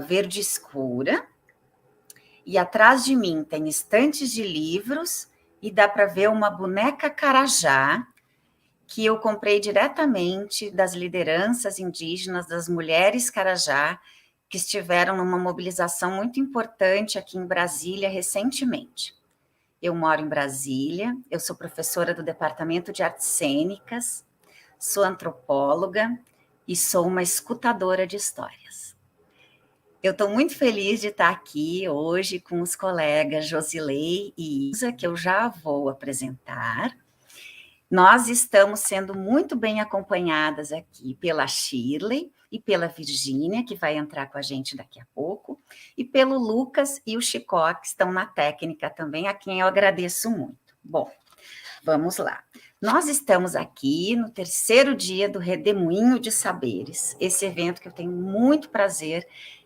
verde escura, e atrás de mim tem estantes de livros, e dá para ver uma boneca carajá, que eu comprei diretamente das lideranças indígenas, das mulheres carajá, que estiveram numa mobilização muito importante aqui em Brasília recentemente. Eu moro em Brasília, eu sou professora do Departamento de Artes Cênicas, sou antropóloga e sou uma escutadora de histórias. Eu estou muito feliz de estar aqui hoje com os colegas Josilei e Isa, que eu já vou apresentar. Nós estamos sendo muito bem acompanhadas aqui pela Shirley e pela Virgínia, que vai entrar com a gente daqui a pouco, e pelo Lucas e o Chicó, que estão na técnica também, a quem eu agradeço muito. Bom, vamos lá. Nós estamos aqui no terceiro dia do Redemoinho de Saberes, esse evento que eu tenho muito prazer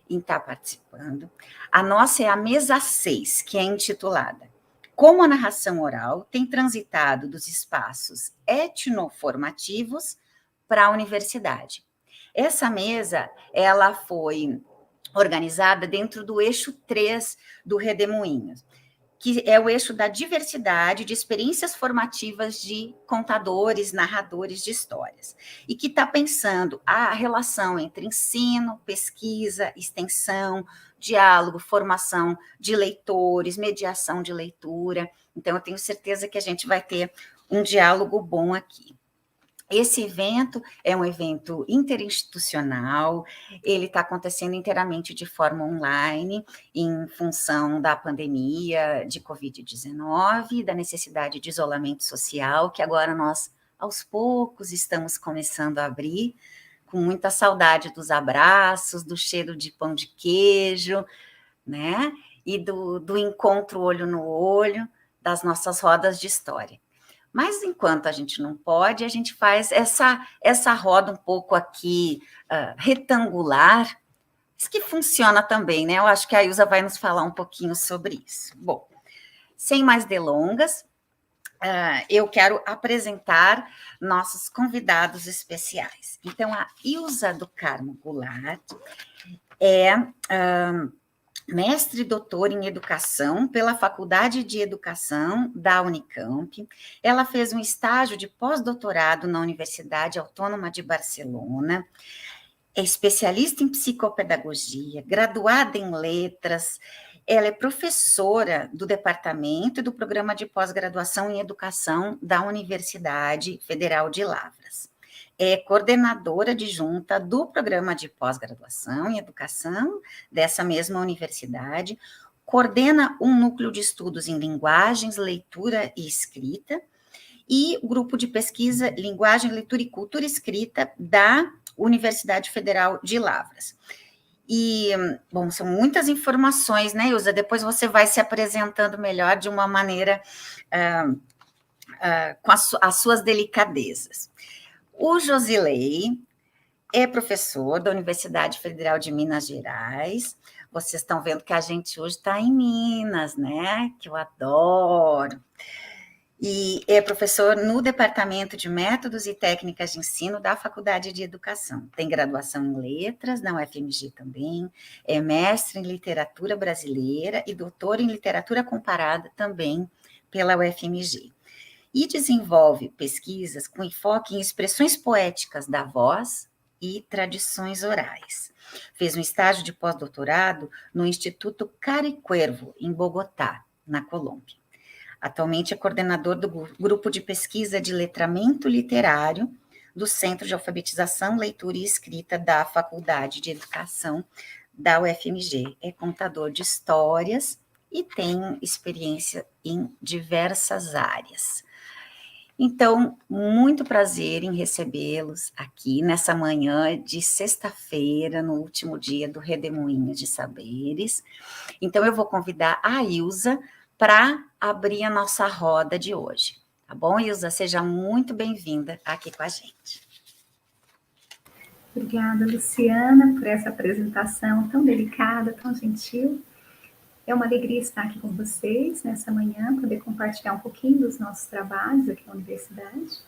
em estar participando. A nossa é a mesa 6, que é intitulada Como a narração oral tem transitado dos espaços etnoformativos para a universidade. Essa mesa, ela foi organizada dentro do eixo 3 do Redemoinhos, que é o eixo da diversidade de experiências formativas de contadores, narradores de histórias, e que está pensando a relação entre ensino, pesquisa, extensão, diálogo, formação de leitores, mediação de leitura. Então, eu tenho certeza que a gente vai ter um diálogo bom aqui. Esse evento é um evento interinstitucional, ele está acontecendo inteiramente de forma online, em função da pandemia de Covid-19, da necessidade de isolamento social, que agora nós, aos poucos, estamos começando a abrir, com muita saudade dos abraços, do cheiro de pão de queijo, né? E do encontro olho no olho, das nossas rodas de história. Mas enquanto a gente não pode, a gente faz essa roda um pouco aqui retangular, isso que funciona também, né? Eu acho que a Ilza vai nos falar um pouquinho sobre isso. Bom, sem mais delongas, eu quero apresentar nossos convidados especiais. Então, a Ilza do Carmo Goulart é mestre e doutor em educação pela Faculdade de Educação da Unicamp. Ela fez um estágio de pós-doutorado na Universidade Autônoma de Barcelona, é especialista em psicopedagogia, graduada em letras, ela é professora do departamento e do programa de pós-graduação em educação da Universidade Federal de Lavras. É coordenadora adjunta do programa de pós-graduação em educação dessa mesma universidade, coordena um núcleo de estudos em linguagens, leitura e escrita, e o grupo de pesquisa Linguagem, Leitura e Cultura Escrita da Universidade Federal de Lavras. E, bom, são muitas informações, né, Ilza? Depois você vai se apresentando melhor de uma maneira com as suas delicadezas. O Josilei é professor da Universidade Federal de Minas Gerais. Vocês estão vendo que a gente hoje está em Minas, né? Que eu adoro. E é professor no Departamento de Métodos e Técnicas de Ensino da Faculdade de Educação. Tem graduação em Letras, na UFMG também, é mestre em Literatura Brasileira e doutor em Literatura Comparada também pela UFMG. E desenvolve pesquisas com enfoque em expressões poéticas da voz e tradições orais. Fez um estágio de pós-doutorado no Instituto Caricuervo, em Bogotá, na Colômbia. Atualmente é coordenador do grupo de pesquisa de letramento literário do Centro de Alfabetização, Leitura e Escrita da Faculdade de Educação da UFMG. É contador de histórias e tem experiência em diversas áreas. Então, muito prazer em recebê-los aqui nessa manhã de sexta-feira, no último dia do Redemoinho de Saberes. Então, eu vou convidar a Ilza para abrir a nossa roda de hoje. Tá bom, Ilza? Seja muito bem-vinda aqui com a gente. Obrigada, Luciana, por essa apresentação tão delicada, tão gentil. É uma alegria estar aqui com vocês nessa manhã, poder compartilhar um pouquinho dos nossos trabalhos aqui na universidade.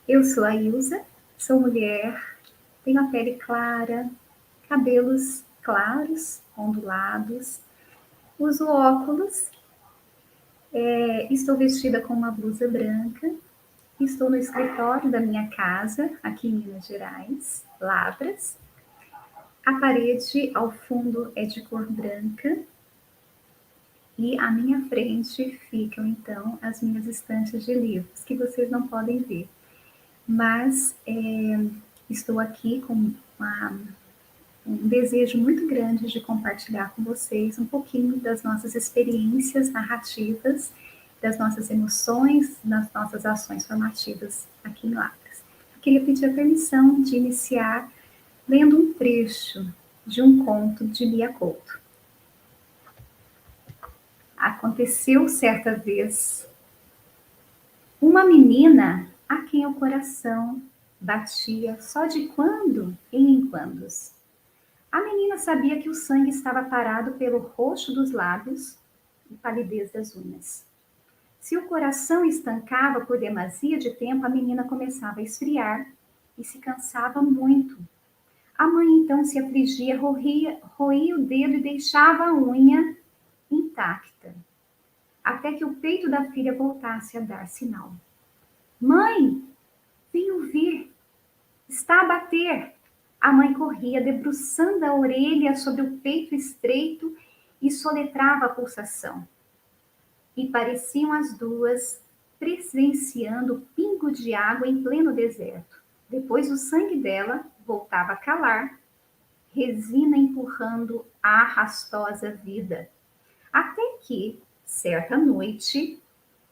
Eu sou a Ilza, sou mulher, tenho a pele clara, cabelos claros, ondulados. Uso óculos. Estou vestida com uma blusa branca. Estou no escritório da minha casa, aqui em Minas Gerais, Lavras. A parede ao fundo é de cor branca. E à minha frente ficam, então, as minhas estantes de livros, que vocês não podem ver. Mas estou aqui com um desejo muito grande de compartilhar com vocês um pouquinho das nossas experiências narrativas, das nossas emoções, das nossas ações formativas aqui em Lavras. Eu queria pedir a permissão de iniciar lendo um trecho de um conto de Mia Couto. Aconteceu certa vez uma menina a quem o coração batia só de quando em quando. A menina sabia que o sangue estava parado pelo roxo dos lábios e palidez das unhas. Se o coração estancava por demasia de tempo, a menina começava a esfriar e se cansava muito. A mãe então se afligia, roía o dedo e deixava a unha intacta, até que o peito da filha voltasse a dar sinal. Mãe, venho ver, está a bater. A mãe corria, debruçando a orelha sobre o peito estreito e soletrava a pulsação. E pareciam as duas presenciando o pingo de água em pleno deserto. Depois o sangue dela voltava a calar, resina empurrando a arrastosa vida. Até que, certa noite,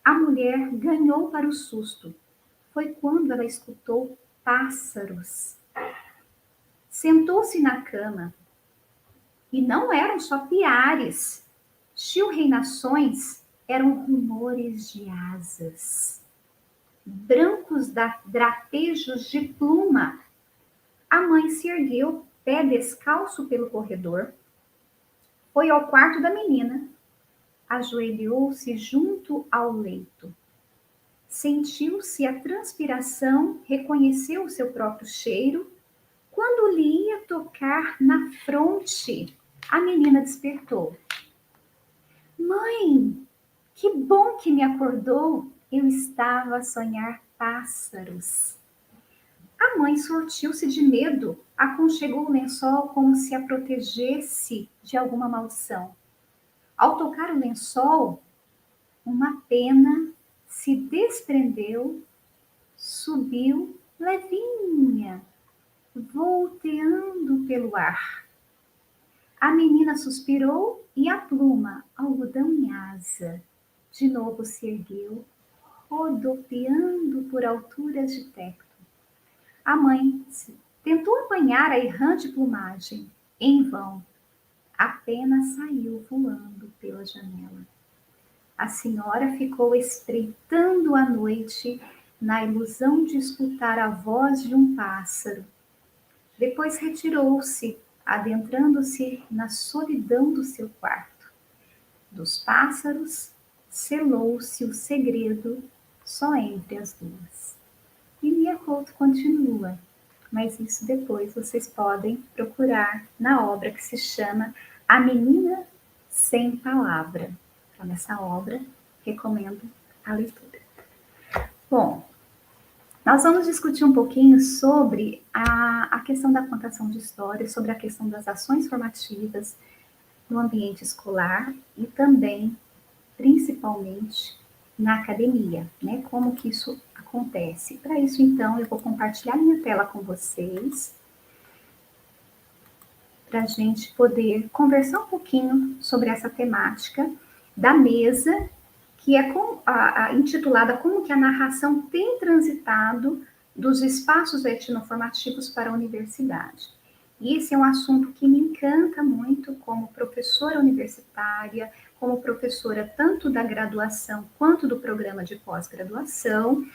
a mulher ganhou para o susto. Foi quando ela escutou pássaros. Sentou-se na cama. E não eram só piares. Chilreinações eram rumores de asas. Brancos drapejos de pluma. A mãe se ergueu, pé descalço pelo corredor. Foi ao quarto da menina. Ajoelhou-se junto ao leito. Sentiu-se a transpiração, reconheceu o seu próprio cheiro. Quando lhe ia tocar na fronte, a menina despertou. Mãe, que bom que me acordou. Eu estava a sonhar pássaros. A mãe sortiu-se de medo, aconchegou o lençol como se a protegesse de alguma maldição. Ao tocar o lençol, uma pena se desprendeu, subiu levinha, volteando pelo ar. A menina suspirou e a pluma, algodão em asa, de novo se ergueu, rodopiando por alturas de teto. A mãe tentou apanhar a errante plumagem, em vão. A pena saiu voando pela janela. A senhora ficou espreitando a noite na ilusão de escutar a voz de um pássaro. Depois retirou-se, adentrando-se na solidão do seu quarto. Dos pássaros, selou-se o segredo só entre as duas. E Mia Couto continua, mas isso depois vocês podem procurar na obra que se chama A Menina Sem Palavra. Então, nessa obra, recomendo a leitura. Bom, nós vamos discutir um pouquinho sobre a questão da contação de histórias, sobre a questão das ações formativas no ambiente escolar e também, principalmente, na academia, né? Como que isso acontece. Para isso, então, eu vou compartilhar minha tela com vocês, para a gente poder conversar um pouquinho sobre essa temática da mesa, que é intitulada Como que a narração tem transitado dos espaços etnoformativos para a universidade. E esse é um assunto que me encanta muito como professora universitária, como professora tanto da graduação quanto do programa de pós-graduação.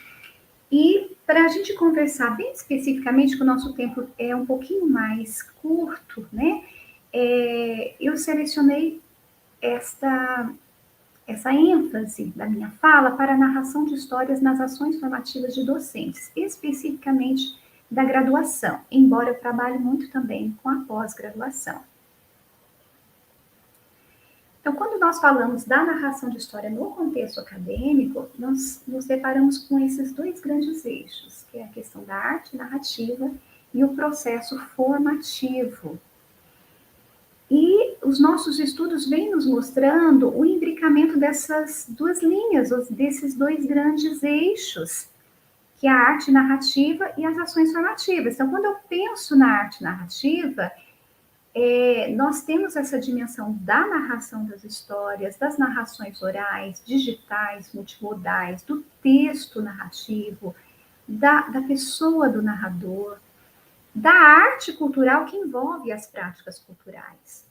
E para a gente conversar bem especificamente, que o nosso tempo é um pouquinho mais curto, né? Eu selecionei essa ênfase da minha fala para a narração de histórias nas ações formativas de docentes, especificamente da graduação, embora eu trabalhe muito também com a pós-graduação. nós falamos da narração de história no contexto acadêmico, nós nos deparamos com esses dois grandes eixos, que é a questão da arte narrativa e o processo formativo. E os nossos estudos vêm nos mostrando o imbricamento dessas duas linhas, desses dois grandes eixos, que é a arte narrativa e as ações formativas. Então, quando eu penso na arte narrativa, nós temos essa dimensão da narração das histórias, das narrações orais, digitais, multimodais, do texto narrativo, da pessoa do narrador, da arte cultural que envolve as práticas culturais.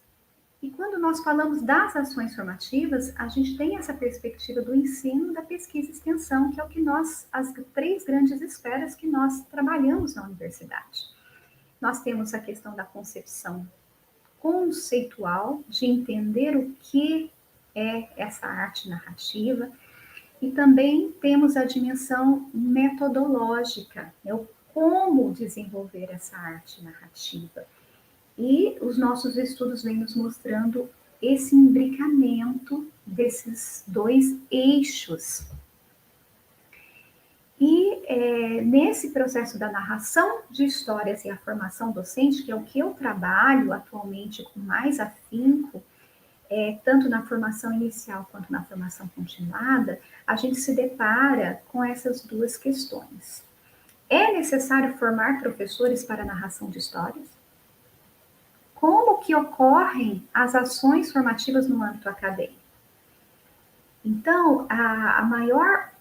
E quando nós falamos das ações formativas, a gente tem essa perspectiva do ensino, da pesquisa e extensão, que é o que as três grandes esferas que nós trabalhamos na universidade. Nós temos a questão da concepção conceitual, de entender o que é essa arte narrativa, e também temos a dimensão metodológica, o como desenvolver essa arte narrativa. E os nossos estudos vêm nos mostrando esse imbricamento desses dois eixos. E nesse processo da narração de histórias e a formação docente, que é o que eu trabalho atualmente com mais afinco, tanto na formação inicial quanto na formação continuada, a gente se depara com essas duas questões. É necessário formar professores para a narração de histórias? Como que ocorrem as ações formativas no âmbito acadêmico? Então, a maior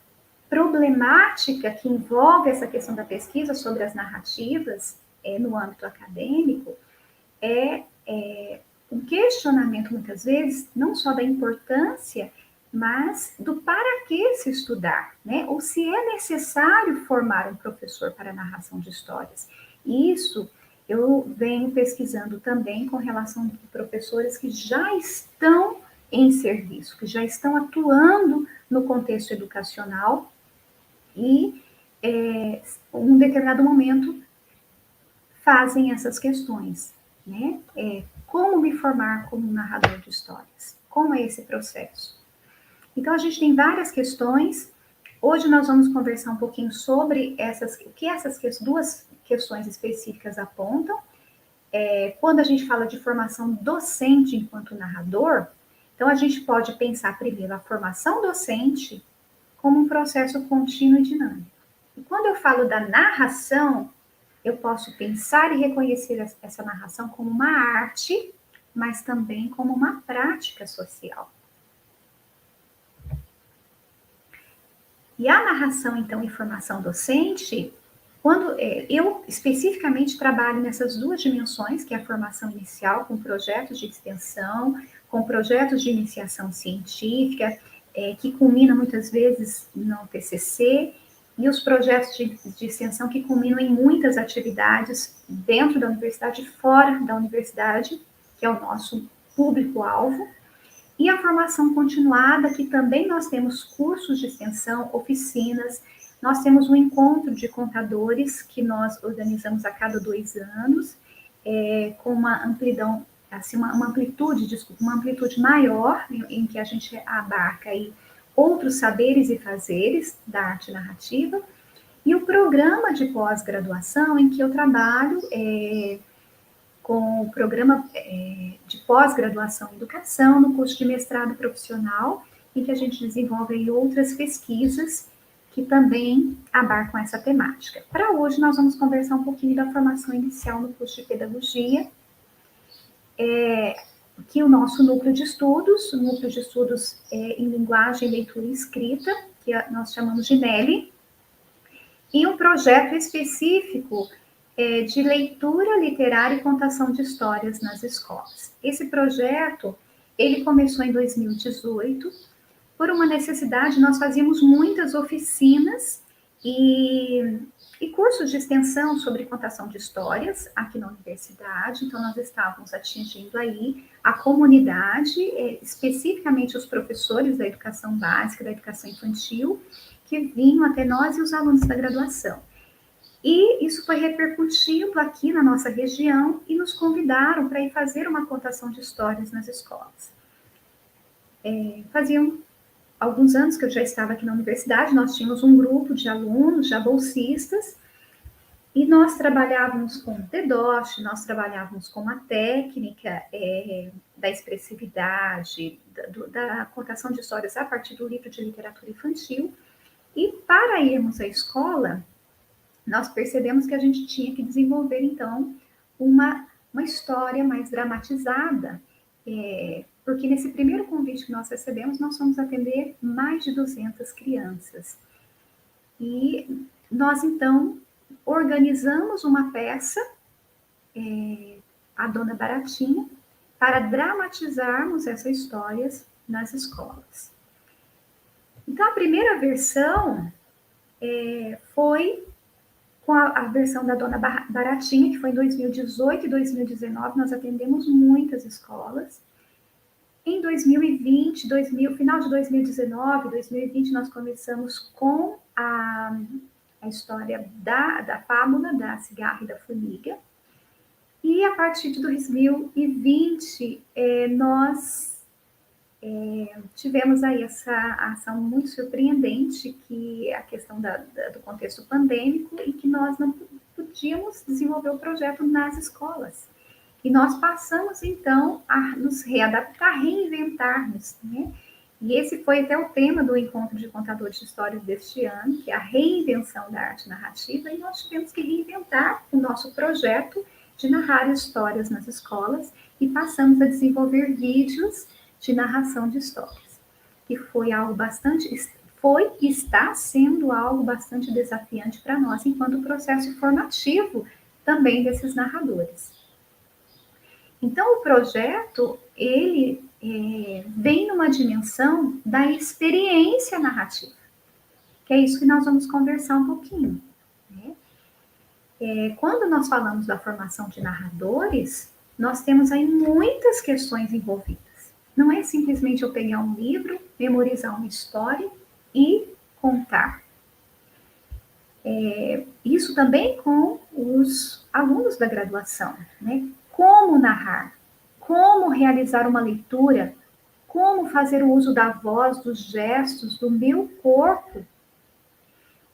problemática que envolve essa questão da pesquisa sobre as narrativas no âmbito acadêmico é um questionamento, muitas vezes, não só da importância, mas do para que se estudar, né? Ou se é necessário formar um professor para a narração de histórias. Isso eu venho pesquisando também com relação a professores que já estão em serviço, que já estão atuando no contexto educacional e, em um determinado momento, fazem essas questões, né? Como me formar como narrador de histórias? Como é esse processo? Então, a gente tem várias questões. Hoje nós vamos conversar um pouquinho sobre o que essas duas questões específicas apontam. Quando a gente fala de formação docente enquanto narrador, então a gente pode pensar primeiro a formação docente como um processo contínuo e dinâmico. E quando eu falo da narração, eu posso pensar e reconhecer essa narração como uma arte, mas também como uma prática social. E a narração, então, e formação docente, quando eu especificamente trabalho nessas duas dimensões, que é a formação inicial, com projetos de extensão, com projetos de iniciação científica, que culmina muitas vezes no TCC, e os projetos de extensão que culminam em muitas atividades dentro da universidade e fora da universidade, que é o nosso público-alvo. E a formação continuada, que também nós temos cursos de extensão, oficinas, nós temos um encontro de contadores que nós organizamos a cada 2 anos, com uma amplidão, assim, uma amplitude maior, em que a gente abarca aí outros saberes e fazeres da arte narrativa, e o programa de pós-graduação em que eu trabalho com o programa de pós-graduação em educação, no curso de mestrado profissional, em que a gente desenvolve aí outras pesquisas que também abarcam essa temática. Para hoje, nós vamos conversar um pouquinho da formação inicial no curso de pedagogia, que o nosso núcleo de estudos em linguagem, leitura e escrita, que nós chamamos de NELI, e um projeto específico de leitura literária e contação de histórias nas escolas. Esse projeto, ele começou em 2018, por uma necessidade, nós fazíamos muitas oficinas e cursos de extensão sobre contação de histórias aqui na universidade, então nós estávamos atingindo aí a comunidade, especificamente os professores da educação básica, da educação infantil, que vinham até nós e os alunos da graduação. E isso foi repercutindo aqui na nossa região e nos convidaram para ir fazer uma contação de histórias nas escolas. Faziam alguns anos que eu já estava aqui na universidade, nós tínhamos um grupo de alunos, já bolsistas, e nós trabalhávamos com o TEDOSH, nós trabalhávamos com a técnica da expressividade, da contação de histórias a partir do livro de literatura infantil. E para irmos à escola, nós percebemos que a gente tinha que desenvolver, então, uma história mais dramatizada, porque nesse primeiro convite que nós recebemos, nós fomos atender mais de 200 crianças. E nós, então, organizamos uma peça, A Dona Baratinha, para dramatizarmos essas histórias nas escolas. Então, a primeira versão foi com a versão da Dona Baratinha, que foi em 2018 e 2019, nós atendemos muitas escolas. Em 2020, final de 2019, 2020, nós começamos com a história da fábula da cigarra e da formiga. E a partir de 2020, nós tivemos aí essa ação muito surpreendente, que é a questão do contexto pandêmico, e que nós não podíamos desenvolver o projeto nas escolas. E nós passamos, então, a nos readaptar, reinventarmos, né? E esse foi até o tema do Encontro de Contadores de Histórias deste ano, que é a reinvenção da arte narrativa, e nós tivemos que reinventar o nosso projeto de narrar histórias nas escolas, e passamos a desenvolver vídeos de narração de histórias, que foi algo e está sendo algo bastante desafiante para nós, enquanto processo formativo também desses narradores. Então, o projeto, ele vem numa dimensão da experiência narrativa, que é isso que nós vamos conversar um pouquinho, né? Quando nós falamos da formação de narradores, nós temos aí muitas questões envolvidas. Não é simplesmente eu pegar um livro, memorizar uma história e contar. Isso também com os alunos da graduação, né? Como narrar, como realizar uma leitura, como fazer o uso da voz, dos gestos, do meu corpo,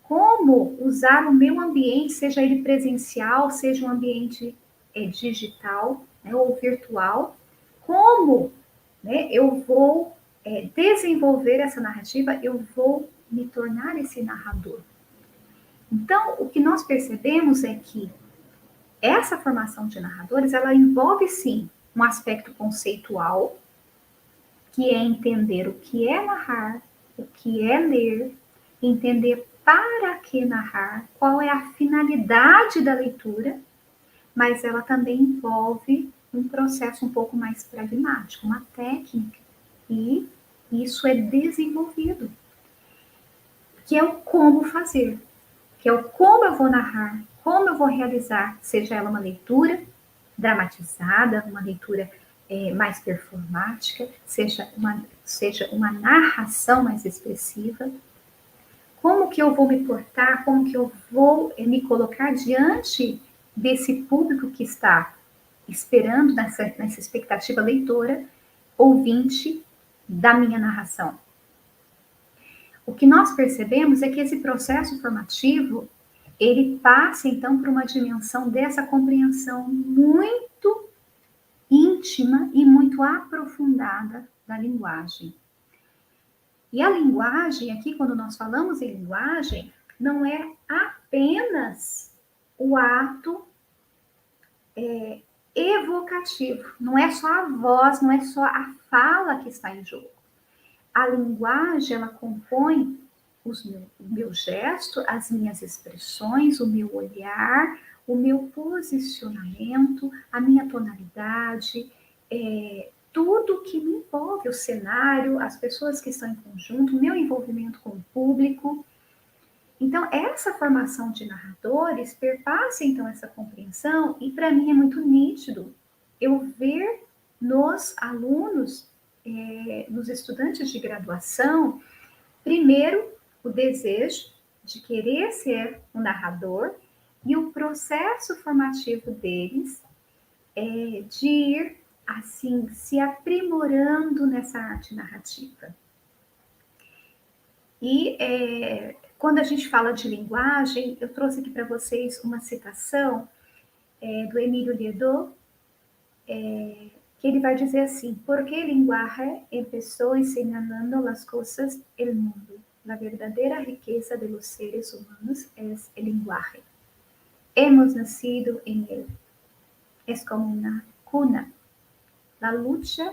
como usar o meu ambiente, seja ele presencial, seja um ambiente digital, né, ou virtual, como, né, eu vou desenvolver essa narrativa, eu vou me tornar esse narrador. Então, o que nós percebemos é que essa formação de narradores, ela envolve, sim, um aspecto conceitual, que é entender o que é narrar, o que é ler, entender para que narrar, qual é a finalidade da leitura, mas ela também envolve um processo um pouco mais pragmático, uma técnica, e isso é desenvolvido, que é o como fazer, que é o como eu vou narrar, como eu vou realizar, seja ela uma leitura dramatizada, uma leitura mais performática, seja uma narração mais expressiva, como que eu vou me portar, como que eu vou me colocar diante desse público que está esperando nessa expectativa leitora, ouvinte da minha narração. O que nós percebemos é que esse processo formativo, ele passa, então, por uma dimensão dessa compreensão muito íntima e muito aprofundada da linguagem. E a linguagem, aqui, quando nós falamos em linguagem, não é apenas o ato evocativo, não é só a voz, não é só a fala que está em jogo. A linguagem, ela compõe o meu gesto, as minhas expressões, o meu olhar, o meu posicionamento, a minha tonalidade, tudo que me envolve, o cenário, as pessoas que estão em conjunto, o meu envolvimento com o público. Então, essa formação de narradores perpassa, então, essa compreensão, e para mim é muito nítido eu ver nos alunos, nos estudantes de graduação, primeiro, o desejo de querer ser um narrador e o processo formativo deles de ir assim, se aprimorando nessa arte narrativa. E quando a gente fala de linguagem, eu trouxe aqui para vocês uma citação do Emílio Liedot, que ele vai dizer assim: porque el lenguaje empezó enseñando las cosas del mundo. La verdadera riqueza de los seres humanos es el lenguaje. Hemos nacido en él. Es como una cuna. La lucha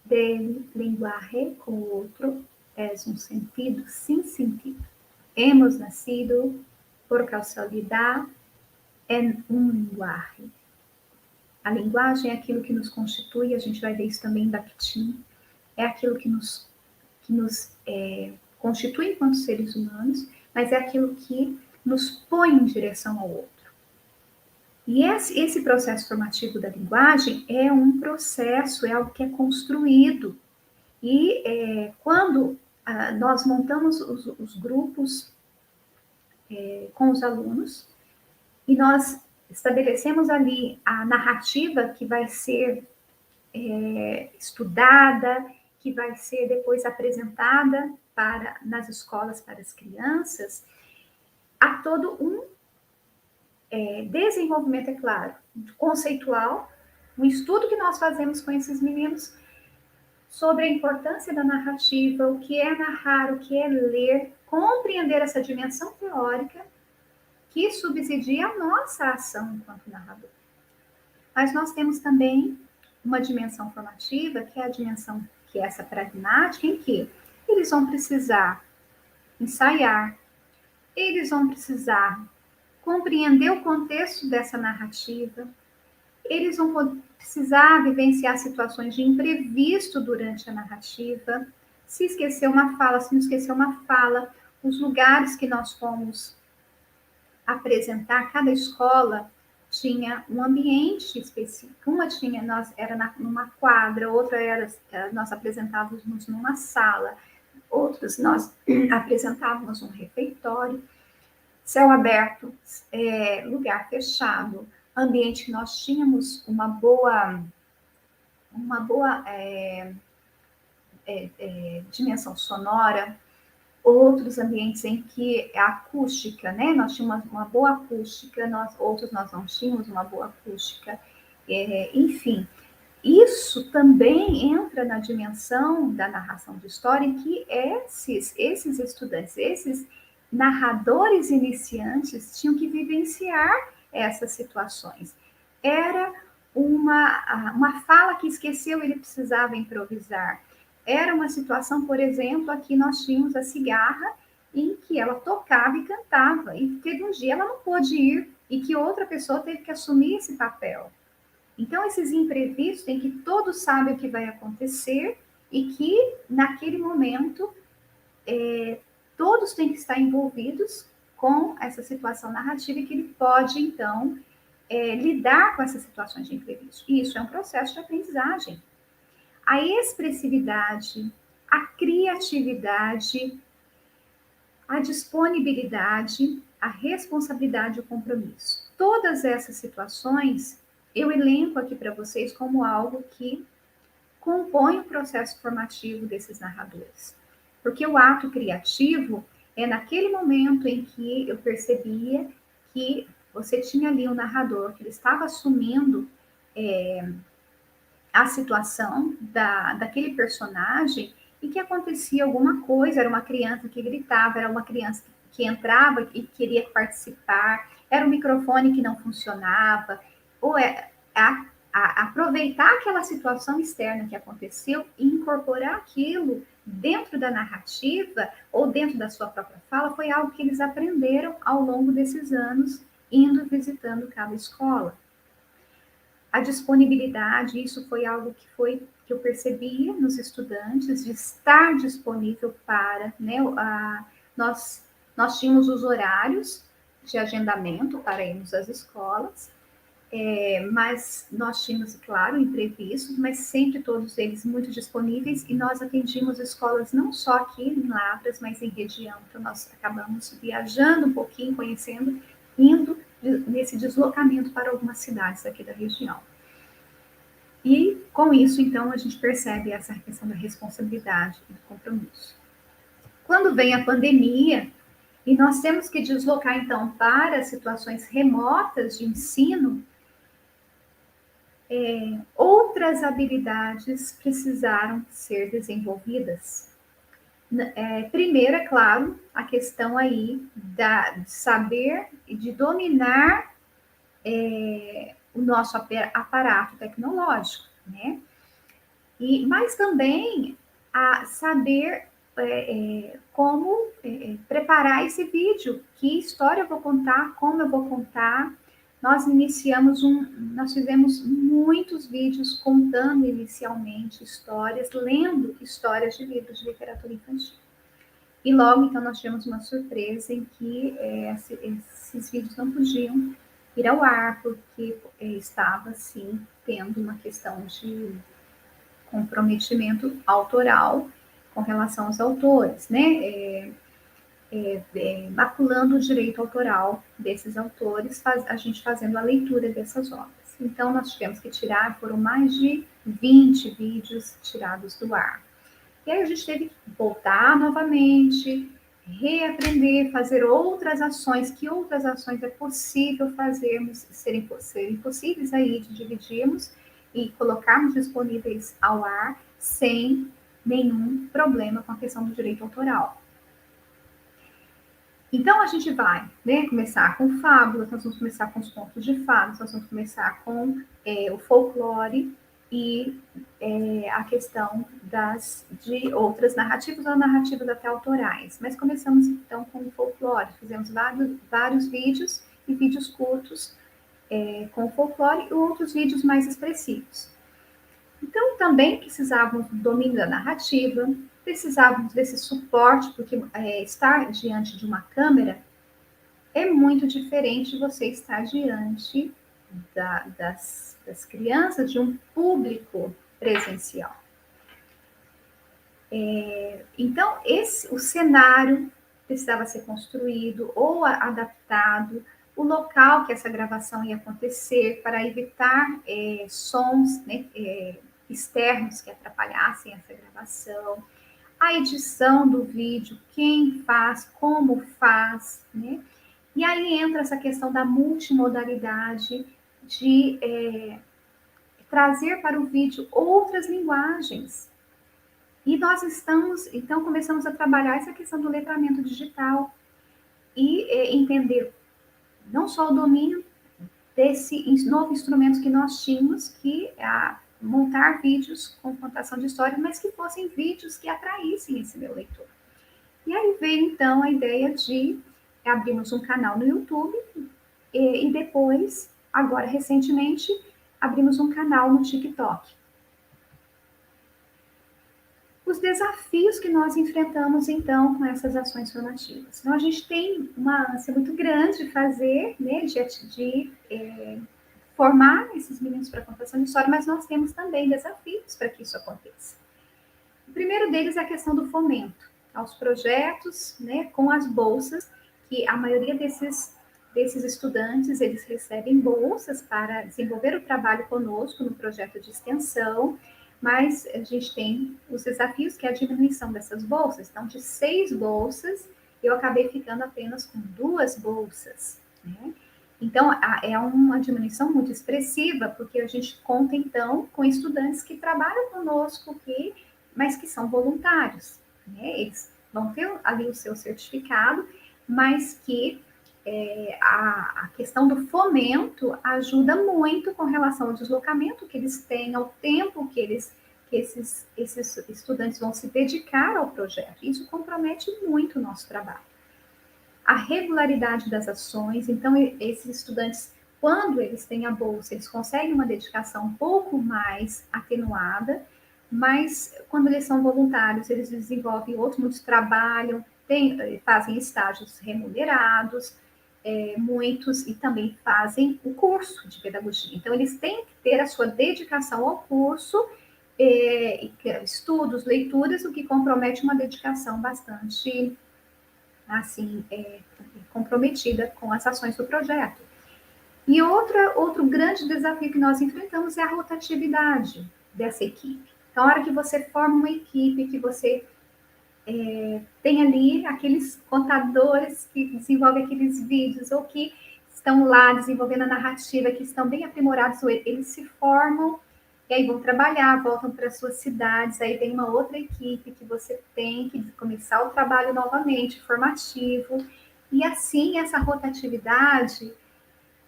del lenguaje con otro es un sentido sin sentido. Hemos nacido por causalidad en un lenguaje. A linguagem é aquilo que nos constitui, a gente vai ver isso também em Bakhtin, é aquilo que nos constitui enquanto seres humanos, mas é aquilo que nos põe em direção ao outro. E esse processo formativo da linguagem é um processo, é algo que é construído. E quando nós montamos os grupos com os alunos, e nós estabelecemos ali a narrativa que vai ser estudada, que vai ser depois apresentada nas escolas para as crianças, há todo um desenvolvimento, é claro, conceitual, um estudo que nós fazemos com esses meninos sobre a importância da narrativa, o que é narrar, o que é ler, compreender essa dimensão teórica que subsidia a nossa ação enquanto narrador. Mas nós temos também uma dimensão formativa, que é a dimensão, que é essa pragmática, em que eles vão precisar ensaiar, eles vão precisar compreender o contexto dessa narrativa, eles vão precisar vivenciar situações de imprevisto durante a narrativa, se esquecer uma fala, se não esquecer uma fala, os lugares que nós fomos apresentar, cada escola tinha um ambiente específico. Uma era numa quadra, outra nós apresentávamos numa sala, outros nós apresentávamos um refeitório, céu aberto, lugar fechado, ambiente que nós tínhamos uma boa dimensão sonora, outros ambientes em que a acústica, né? Nós tínhamos uma boa acústica, outros nós não tínhamos uma boa acústica. Enfim, isso também entra na dimensão da narração de história, em que esses estudantes, esses narradores iniciantes tinham que vivenciar essas situações. Era uma fala que esqueceu, ele precisava improvisar. Era uma situação, por exemplo, aqui nós tínhamos a cigarra, em que ela tocava e cantava, e teve um dia ela não pôde ir, e que outra pessoa teve que assumir esse papel. Então, esses imprevistos em que todos sabem o que vai acontecer, e que, naquele momento, todos têm que estar envolvidos com essa situação narrativa, e que ele pode, então, lidar com essas situações de imprevisto. E isso é um processo de aprendizagem. A expressividade, a criatividade, a disponibilidade, a responsabilidade e o compromisso. Todas essas situações eu elenco aqui para vocês como algo que compõe o processo formativo desses narradores. Porque o ato criativo é naquele momento em que eu percebia que você tinha ali um narrador, que ele estava assumindo a situação daquele personagem, e que acontecia alguma coisa, era uma criança que gritava, era uma criança que entrava e queria participar, era um microfone que não funcionava, ou aproveitar aquela situação externa que aconteceu e incorporar aquilo dentro da narrativa ou dentro da sua própria fala, foi algo que eles aprenderam ao longo desses anos, indo visitando cada escola. A disponibilidade, isso foi algo que eu percebia nos estudantes, de estar disponível para, né, nós tínhamos os horários de agendamento para irmos às escolas, mas nós tínhamos, claro, imprevistos, mas sempre todos eles muito disponíveis, e nós atendíamos escolas não só aqui em Lavras, mas em região, então nós acabamos viajando um pouquinho, conhecendo, indo nesse deslocamento para algumas cidades aqui da região. E com isso, então, a gente percebe essa questão da responsabilidade e do compromisso. Quando vem a pandemia, e nós temos que deslocar, então, para situações remotas de ensino, outras habilidades precisaram ser desenvolvidas. Primeiro, é claro, a questão aí de saber e de dominar o nosso aparato tecnológico, né? Mas também a saber como preparar esse vídeo, que história eu vou contar, como eu vou contar. Nós fizemos muitos vídeos contando inicialmente histórias, lendo histórias de livros de literatura infantil. E logo, então, nós tivemos uma surpresa em que esses vídeos não podiam ir ao ar, porque estava, sim, tendo uma questão de comprometimento autoral com relação aos autores, né? Maculando o direito autoral desses autores, a gente fazendo a leitura dessas obras. Então, nós tivemos que tirar, foram mais de 20 vídeos tirados do ar. E aí a gente teve que voltar novamente, reaprender, fazer outras ações, que outras ações é possível fazermos, serem possíveis aí de dividirmos e colocarmos disponíveis ao ar sem nenhum problema com a questão do direito autoral. Então, a gente vai, né, começar com fábulas, nós vamos começar com os contos de fadas, nós vamos começar com o folclore e a questão de outras narrativas ou narrativas até autorais. Mas começamos, então, com o folclore. Fizemos vários vídeos e vídeos curtos com o folclore e outros vídeos mais expressivos. Então, também precisávamos do domínio da narrativa, precisávamos desse suporte, porque estar diante de uma câmera é muito diferente de você estar diante das crianças, de um público presencial. Então, o cenário precisava ser construído ou adaptado, o local que essa gravação ia acontecer, para evitar sons, né, externos que atrapalhassem essa gravação, a edição do vídeo, quem faz, como faz, né? E aí entra essa questão da multimodalidade, de trazer para o vídeo outras linguagens. E nós então, começamos a trabalhar essa questão do letramento digital e entender não só o domínio desse novo instrumento que nós tínhamos, que é montar vídeos com contação de história, mas que fossem vídeos que atraíssem esse meu leitor. E aí veio, então, a ideia de abrirmos um canal no YouTube e depois, agora, recentemente, abrimos um canal no TikTok. Os desafios que nós enfrentamos, então, com essas ações formativas. Então, a gente tem uma ânsia muito grande de fazer, né, de formar esses meninos para a contação de história, mas nós temos também desafios para que isso aconteça. O primeiro deles é a questão do fomento aos projetos, né, com as bolsas, que a maioria desses estudantes, eles recebem bolsas para desenvolver o trabalho conosco no projeto de extensão, mas a gente tem os desafios, que é a diminuição dessas bolsas. Então, de 6 bolsas, eu acabei ficando apenas com 2 bolsas, né? Então, é uma diminuição muito expressiva, porque a gente conta, então, com estudantes que trabalham conosco, mas que são voluntários, né? Eles vão ter ali o seu certificado, mas que a questão do fomento ajuda muito com relação ao deslocamento que eles têm, ao tempo que esses estudantes vão se dedicar ao projeto. Isso compromete muito o nosso trabalho. A regularidade das ações, então, esses estudantes, quando eles têm a bolsa, eles conseguem uma dedicação um pouco mais atenuada, mas quando eles são voluntários, eles desenvolvem muitos trabalham, fazem estágios remunerados, muitos, e também fazem o curso de pedagogia. Então, eles têm que ter a sua dedicação ao curso, estudos, leituras, o que compromete uma dedicação bastante, assim, comprometida com as ações do projeto. E outro grande desafio que nós enfrentamos é a rotatividade dessa equipe. Então, a hora que você forma uma equipe, que você tem ali aqueles contadores que desenvolvem aqueles vídeos, ou que estão lá desenvolvendo a narrativa, que estão bem aprimorados, eles se formam, e aí vão trabalhar, voltam para suas cidades, aí vem uma outra equipe que você tem que começar o trabalho novamente, formativo, e assim essa rotatividade,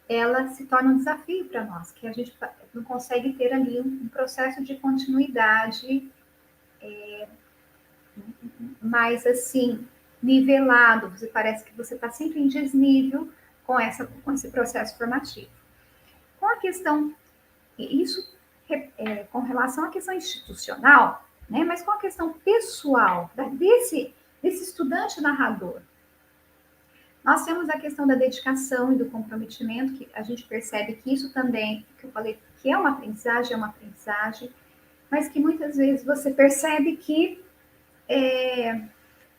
ela se torna um desafio para nós, que a gente não consegue ter ali um processo de continuidade mais assim, nivelado, você parece que você está sempre em desnível com esse processo formativo. Com a questão, isso com relação à questão institucional, né, mas com a questão pessoal desse estudante narrador, nós temos a questão da dedicação e do comprometimento, que a gente percebe que isso também, que eu falei, que é uma aprendizagem, mas que muitas vezes você percebe que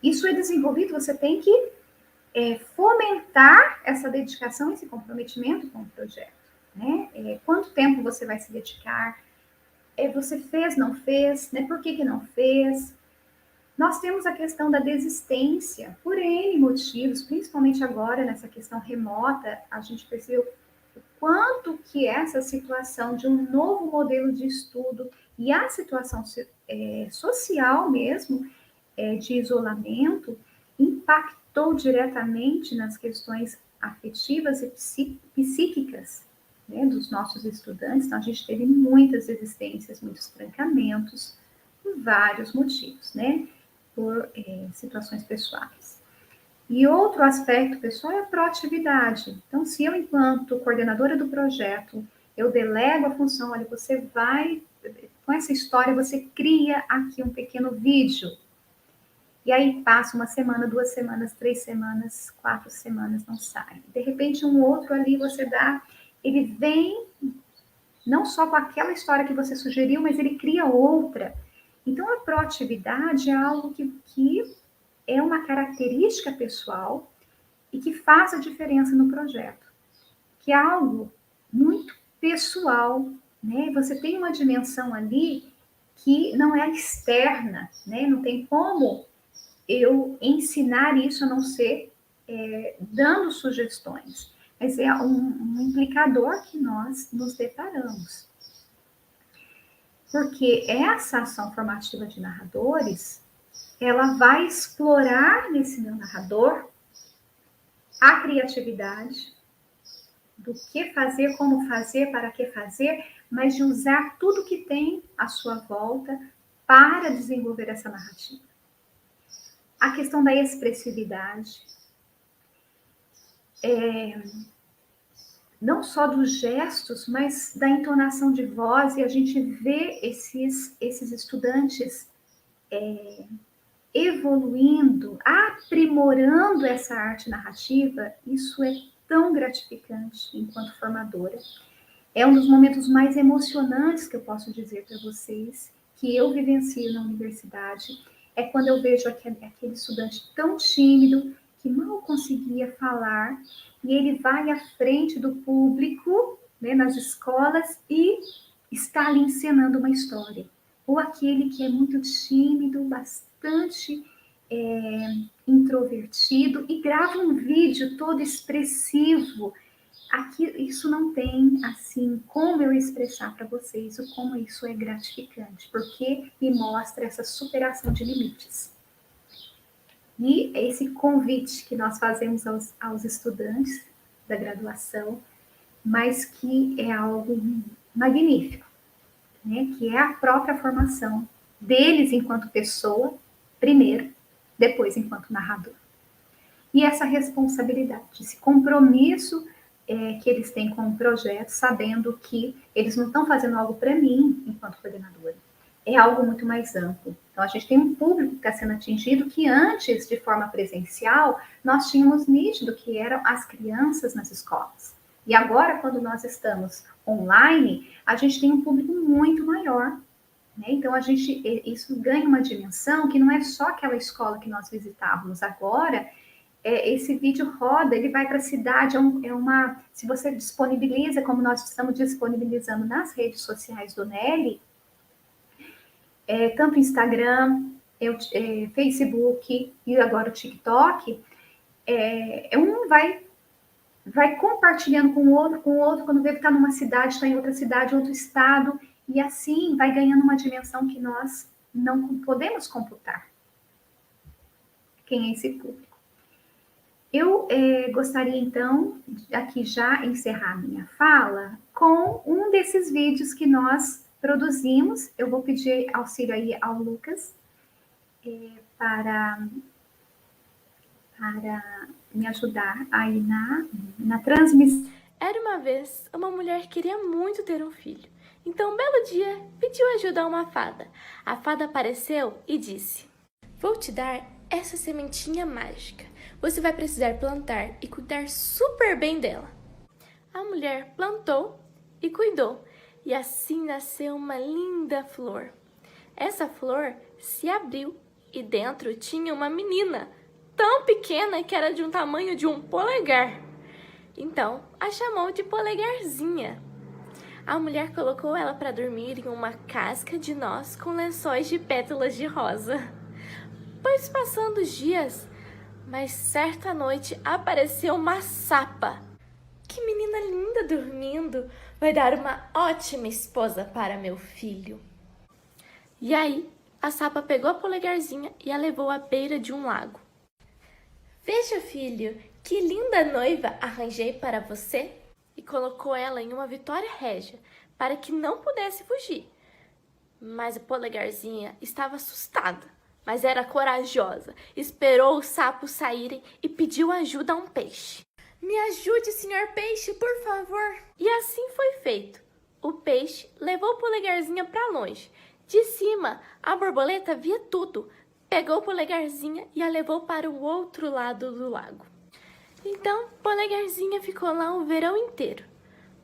isso é desenvolvido, você tem que fomentar essa dedicação, esse comprometimento com o projeto. Né? Quanto tempo você vai se dedicar? Você fez, não fez? Né? Por que não fez? Nós temos a questão da desistência, por N motivos, principalmente agora, nessa questão remota, a gente percebeu o quanto que essa situação de um novo modelo de estudo e a situação social mesmo, de isolamento, impactou diretamente nas questões afetivas e psíquicas, né, dos nossos estudantes. Então, a gente teve muitas resistências, muitos trancamentos, por vários motivos, né, por situações pessoais. E outro aspecto pessoal é a proatividade. Então, se eu, enquanto coordenadora do projeto, eu delego a função, olha, você vai, com essa história, você cria aqui um pequeno vídeo. E aí passa uma semana, 2 semanas, 3 semanas, 4 semanas, não sai. De repente, um outro ali você dá, ele vem não só com aquela história que você sugeriu, mas ele cria outra. Então, a proatividade é algo que é uma característica pessoal e que faz a diferença no projeto, que é algo muito pessoal, né? Você tem uma dimensão ali que não é externa, né? Não tem como eu ensinar isso a não ser dando sugestões, mas é um implicador que nós nos deparamos. Porque essa ação formativa de narradores, ela vai explorar nesse meu narrador a criatividade, do que fazer, como fazer, para que fazer, mas de usar tudo que tem à sua volta para desenvolver essa narrativa. A questão da expressividade, não só dos gestos, mas da entonação de voz, e a gente vê esses estudantes evoluindo, aprimorando essa arte narrativa. Isso é tão gratificante enquanto formadora. É um dos momentos mais emocionantes que eu posso dizer para vocês, que eu vivencio na universidade, é quando eu vejo aquele estudante tão tímido, que mal conseguia falar, e ele vai à frente do público, né, nas escolas, e está ali encenando uma história. Ou aquele que é muito tímido, bastante introvertido, e grava um vídeo todo expressivo. Aqui, isso não tem, assim, como eu expressar para vocês o como isso é gratificante, porque me mostra essa superação de limites. E esse convite que nós fazemos aos estudantes da graduação, mas que é algo magnífico, né? Que é a própria formação deles enquanto pessoa, primeiro, depois enquanto narrador. E essa responsabilidade, esse compromisso que eles têm com o projeto, sabendo que eles não estão fazendo algo para mim, enquanto coordenadora. É algo muito mais amplo. Então, a gente tem um público que está sendo atingido que antes, de forma presencial, nós tínhamos nítido que eram as crianças nas escolas. E agora, quando nós estamos online, a gente tem um público muito maior. Né? Então, isso ganha uma dimensão que não é só aquela escola que nós visitávamos agora. esse vídeo roda, ele vai para a cidade, se você disponibiliza, como nós estamos disponibilizando nas redes sociais do Nelly, tanto Instagram, Facebook e agora o TikTok, um vai compartilhando com o outro, quando vê que está numa cidade, está em outra cidade, outro estado, e assim vai ganhando uma dimensão que nós não podemos computar. Quem é esse público? Eu gostaria, então, aqui já encerrar minha fala com um desses vídeos que nós produzimos. Eu vou pedir auxílio aí ao Lucas para me ajudar aí na transmissão. Era uma vez, uma mulher que queria muito ter um filho. Então, um belo dia, pediu ajuda a uma fada. A fada apareceu e disse: "Vou te dar essa sementinha mágica. Você vai precisar plantar e cuidar super bem dela." A mulher plantou e cuidou, e assim nasceu uma linda flor. Essa flor se abriu e dentro tinha uma menina, tão pequena que era de um tamanho de um polegar. Então, a chamou de Polegarzinha. A mulher colocou ela para dormir em uma casca de noz com lençóis de pétalas de rosa. Pois passando os dias, mas certa noite apareceu uma sapa. "Que menina linda dormindo! Vai dar uma ótima esposa para meu filho." E aí, a sapa pegou a Polegarzinha e a levou à beira de um lago. "Veja, filho, que linda noiva arranjei para você." E colocou ela em uma vitória régia, para que não pudesse fugir. Mas a Polegarzinha estava assustada, mas era corajosa. Esperou os sapos saírem e pediu ajuda a um peixe. "Me ajude, senhor peixe, por favor." E assim foi feito. O peixe levou Polegarzinha para longe. De cima, a borboleta via tudo. Pegou Polegarzinha e a levou para o outro lado do lago. Então, Polegarzinha ficou lá o verão inteiro.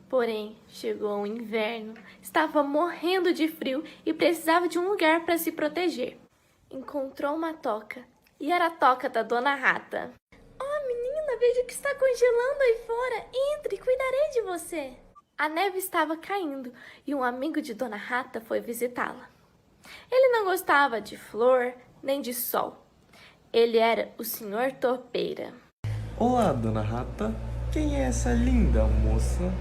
Porém, chegou o inverno, estava morrendo de frio e precisava de um lugar para se proteger. Encontrou uma toca, e era a toca da Dona Rata. "Oh, menina, vejo que está congelando aí fora. Entre, cuidarei de você." A neve estava caindo e um amigo de Dona Rata foi visitá-la. Ele não gostava de flor nem de sol. Ele era o Senhor Topeira. Olá, Dona Rata. Quem é essa linda moça?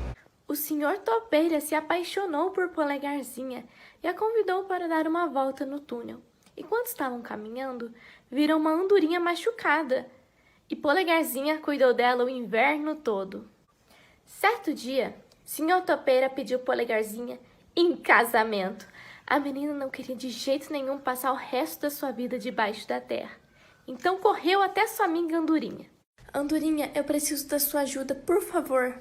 O Senhor Topeira se apaixonou por Polegarzinha e a convidou para dar uma volta no túnel. E quando estavam caminhando, viram uma andorinha machucada. E Polegarzinha cuidou dela o inverno todo. Certo dia, Senhor Topeira pediu Polegarzinha em casamento. A menina não queria de jeito nenhum passar o resto da sua vida debaixo da terra. Então correu até sua amiga Andorinha. "Andorinha, eu preciso da sua ajuda, por favor."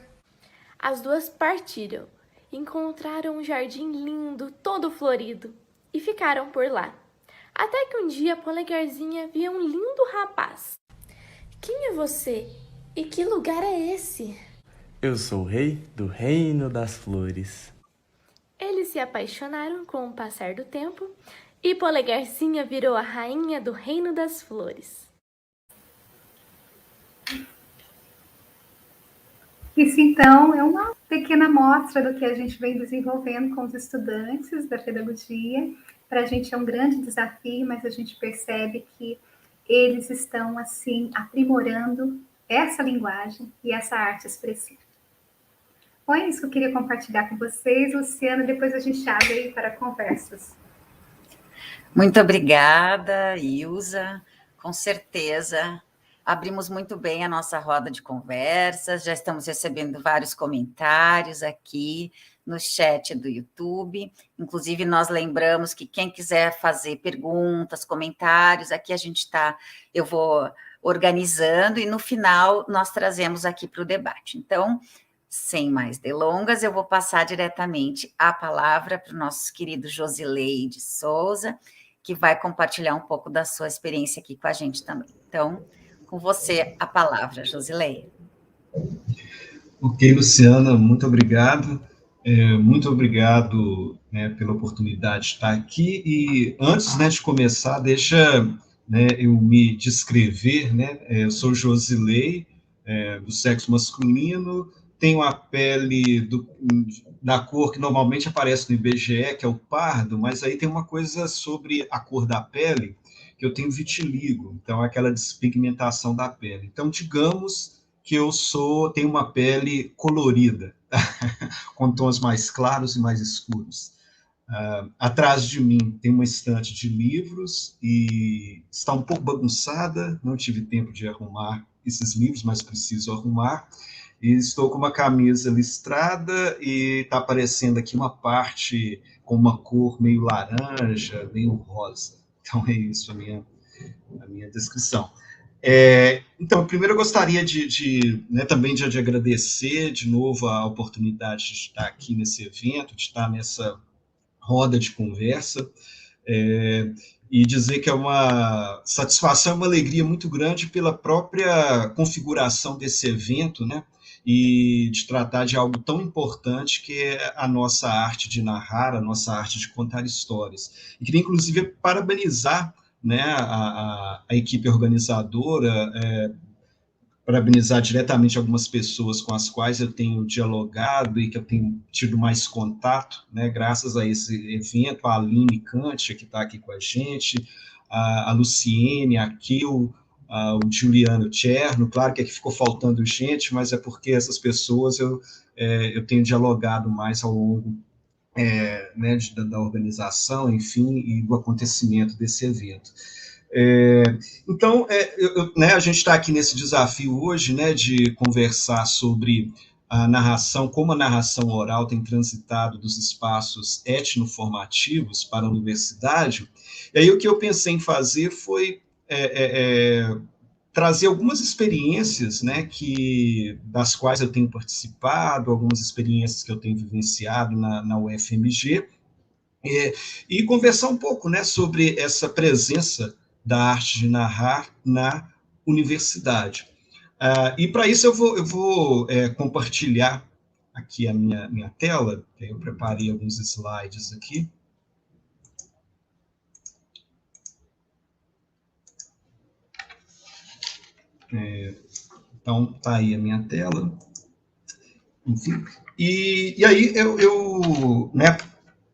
As duas partiram, encontraram um jardim lindo, todo florido, e ficaram por lá. Até que um dia Polegarzinha viu um lindo rapaz. "Quem é você? E que lugar é esse?" Eu sou o rei do Reino das Flores. Eles se apaixonaram com o passar do tempo e Polegarzinha virou a rainha do Reino das Flores. Isso, então, é uma pequena amostra do que a gente vem desenvolvendo com os estudantes da pedagogia. Para a gente é um grande desafio, mas a gente percebe que eles estão, assim, aprimorando essa linguagem e essa arte expressiva. Bom, é isso que eu queria compartilhar com vocês, Luciana. Depois a gente abre aí para conversas. Muito obrigada, Ilza. Com certeza, abrimos muito bem a nossa roda de conversas, já estamos recebendo vários comentários aqui no chat do YouTube. Inclusive, nós lembramos que quem quiser fazer perguntas, comentários, aqui a gente está, eu vou organizando e no final nós trazemos aqui para o debate. Então, sem mais delongas, eu vou passar diretamente a palavra para o nosso querido Josileide Souza, que vai compartilhar um pouco da sua experiência aqui com a gente também. Então, com você a palavra, Josileide. Ok, Luciana, muito obrigado. Muito obrigado, né, pela oportunidade de estar aqui. E antes, né, de começar, deixa né, eu me descrever, né? Eu sou Josilei, do sexo masculino, tenho a pele da cor que normalmente aparece no IBGE, que é o pardo, mas aí tem uma coisa sobre a cor da pele, que eu tenho vitiligo, então é aquela despigmentação da pele. Então, digamos que eu tenho uma pele colorida, com tons mais claros e mais escuros. Atrás de mim tem uma estante de livros e está um pouco bagunçada, não tive tempo de arrumar esses livros, mas preciso arrumar. E estou com uma camisa listrada e está aparecendo aqui uma parte com uma cor meio laranja, meio rosa. Então é isso a minha descrição. Então, primeiro eu gostaria também de agradecer de novo a oportunidade de estar aqui nesse evento, de estar nessa roda de conversa, e dizer que é uma satisfação, uma alegria muito grande pela própria configuração desse evento, né? E de tratar de algo tão importante que é a nossa arte de narrar, a nossa arte de contar histórias. E queria, inclusive, parabenizar, né, a equipe organizadora, parabenizar diretamente algumas pessoas com as quais eu tenho dialogado e que eu tenho tido mais contato, né, graças a esse evento, a Aline Kantia, que está aqui com a gente, a Luciene, a Kil, o Juliano Cherno. Claro que aqui ficou faltando gente, mas é porque essas pessoas eu tenho dialogado mais ao longo né, da organização, enfim, e do acontecimento desse evento. Então, né, a gente está aqui nesse desafio hoje, né, de conversar sobre a narração, como a narração oral tem transitado dos espaços etnoformativos para a universidade. E aí o que eu pensei em fazer foi trazer algumas experiências, né, das quais eu tenho participado, algumas experiências que eu tenho vivenciado na UFMG, e conversar um pouco, né, sobre essa presença da arte de narrar na universidade. E para isso eu vou compartilhar aqui a minha tela. Eu preparei alguns slides aqui. Então, está aí a minha tela. Enfim. E aí, né,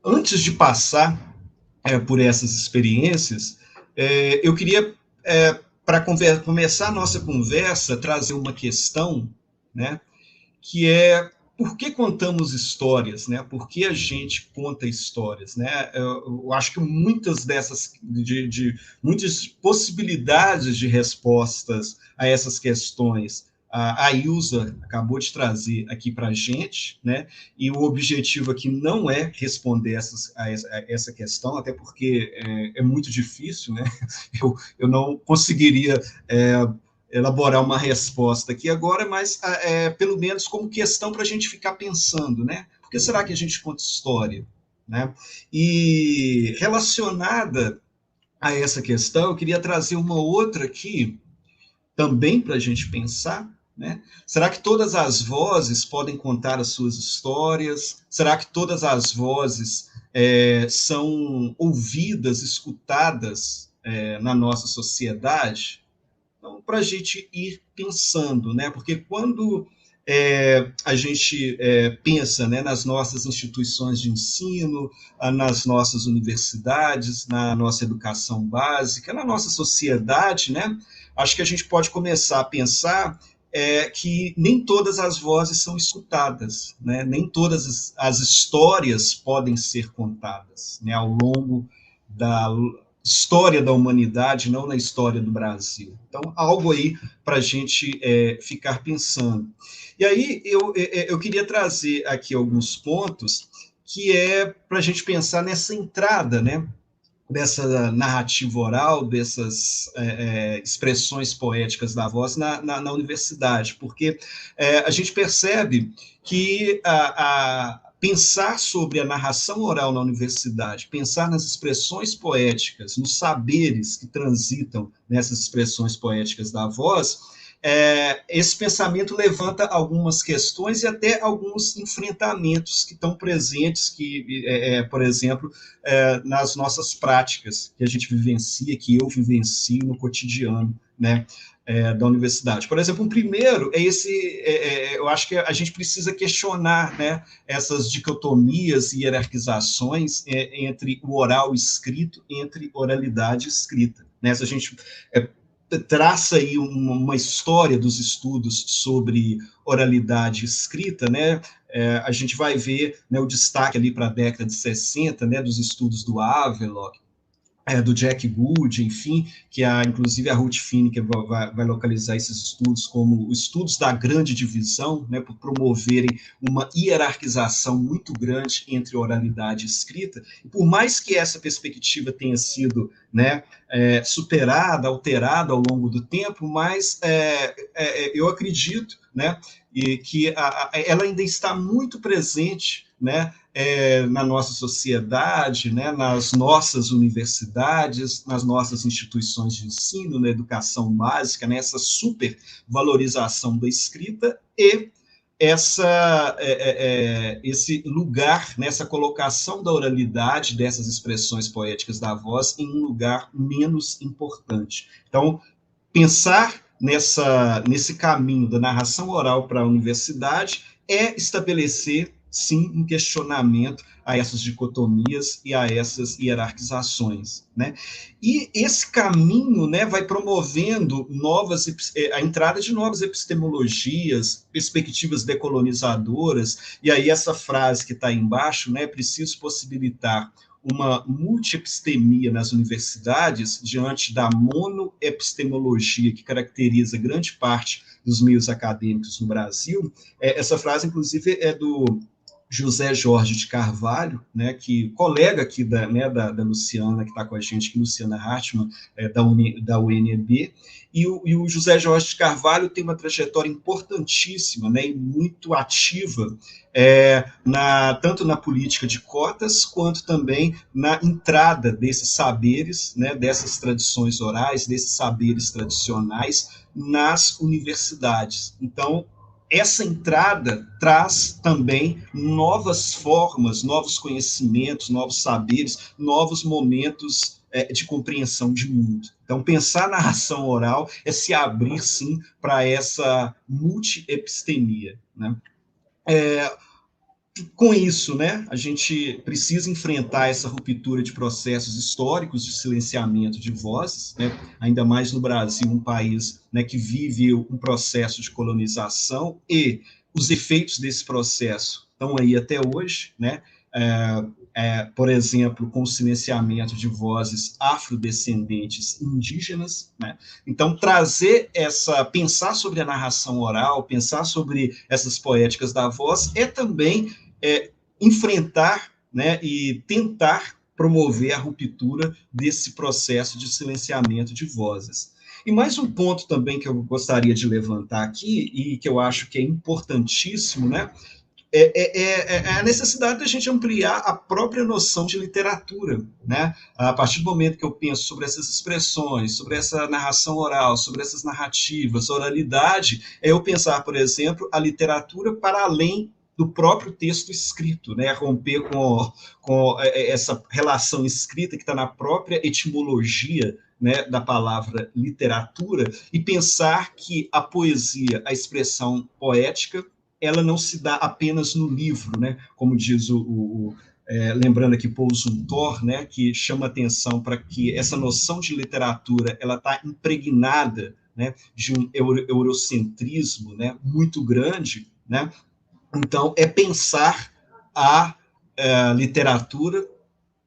antes de passar por essas experiências, eu queria, para começar a nossa conversa, trazer uma questão, né, que é por que contamos histórias, né? Por que a gente conta histórias, né? Eu acho que muitas dessas, muitas possibilidades de respostas a essas questões a Ilza acabou de trazer aqui para a gente, né? E o objetivo aqui não é responder essa questão, até porque é muito difícil, né? Eu não conseguiria elaborar uma resposta aqui agora, mas pelo menos como questão para a gente ficar pensando, né? Por que será que a gente conta história, né? E relacionada a essa questão, eu queria trazer uma outra aqui, também para a gente pensar, né? Será que todas as vozes podem contar as suas histórias? Será que todas as vozes são ouvidas, escutadas na nossa sociedade? Então, para a gente ir pensando, né? Porque quando a gente pensa, né, nas nossas instituições de ensino, nas nossas universidades, na nossa educação básica, na nossa sociedade, né? Acho que a gente pode começar a pensar que nem todas as vozes são escutadas, né? Nem todas as histórias podem ser contadas, né, ao longo da história da humanidade, não na história do Brasil. Então, algo aí para a gente ficar pensando. E aí, eu queria trazer aqui alguns pontos que para a gente pensar nessa entrada, né, dessa narrativa oral, dessas expressões poéticas da voz na universidade, porque a gente percebe que pensar sobre a narração oral na universidade, pensar nas expressões poéticas, nos saberes que transitam nessas expressões poéticas da voz, esse pensamento levanta algumas questões e até alguns enfrentamentos que estão presentes, por exemplo, nas nossas práticas que a gente vivencia, que eu vivencio no cotidiano, né, da universidade. Por exemplo, um primeiro eu acho que a gente precisa questionar, né, essas dicotomias e hierarquizações entre o oral e escrito, entre oralidade e escrita. Né? Se a gente traça aí uma história dos estudos sobre oralidade escrita, né, a gente vai ver, né, o destaque ali para a década de 60, né, dos estudos do Havelock, do Jack Gould, enfim, que inclusive a Ruth Finneker vai localizar esses estudos como estudos da grande divisão, né, por promoverem uma hierarquização muito grande entre oralidade e escrita. E por mais que essa perspectiva tenha sido, né, superada, alterada ao longo do tempo, mas eu acredito, né, que ela ainda está muito presente, né, na nossa sociedade, né, nas nossas universidades, nas nossas instituições de ensino, na educação básica, né, essa supervalorização da escrita e esse lugar, nessa colocação da oralidade, dessas expressões poéticas da voz, em um lugar menos importante. Então, pensar nesse caminho da narração oral para a universidade é estabelecer, sim, um questionamento a essas dicotomias e a essas hierarquizações, né? E esse caminho, né, vai promovendo a entrada de novas epistemologias, perspectivas decolonizadoras, e aí essa frase que está aí embaixo, né, preciso possibilitar uma multiepistemia nas universidades diante da monoepistemologia que caracteriza grande parte dos meios acadêmicos no Brasil. Essa frase, inclusive, é do José Jorge de Carvalho, né, que colega aqui da Luciana, que está com a gente, Luciana Hartmann, da UNB, e o José Jorge de Carvalho tem uma trajetória importantíssima, né, e muito ativa, tanto na política de cotas, quanto também na entrada desses saberes, né, dessas tradições orais, desses saberes tradicionais nas universidades. Então, essa entrada traz também novas formas, novos conhecimentos, novos saberes, novos momentos de compreensão de mundo. Então, pensar na narração oral é se abrir, sim, para essa multiepistemia, né? Com isso, né, a gente precisa enfrentar essa ruptura de processos históricos de silenciamento de vozes, né, ainda mais no Brasil, um país, né, que vive um processo de colonização, e os efeitos desse processo estão aí até hoje, né, por exemplo, com o silenciamento de vozes afrodescendentes indígenas, né? Então, pensar sobre a narração oral, pensar sobre essas poéticas da voz, é também enfrentar, né, e tentar promover a ruptura desse processo de silenciamento de vozes. E mais um ponto também que eu gostaria de levantar aqui, e que eu acho que é importantíssimo, né, a necessidade da gente ampliar a própria noção de literatura, né? A partir do momento que eu penso sobre essas expressões, sobre essa narração oral, sobre essas narrativas, oralidade, é eu pensar, por exemplo, a literatura para além do próprio texto escrito, né? Romper com essa relação escrita que está na própria etimologia, né, da palavra literatura, e pensar que a poesia, a expressão poética, ela não se dá apenas no livro, né? Como diz lembrando aqui Paul Zumthor, né, que chama atenção para que essa noção de literatura ela está impregnada, né, de um eurocentrismo, né, muito grande, né? Então, é pensar a literatura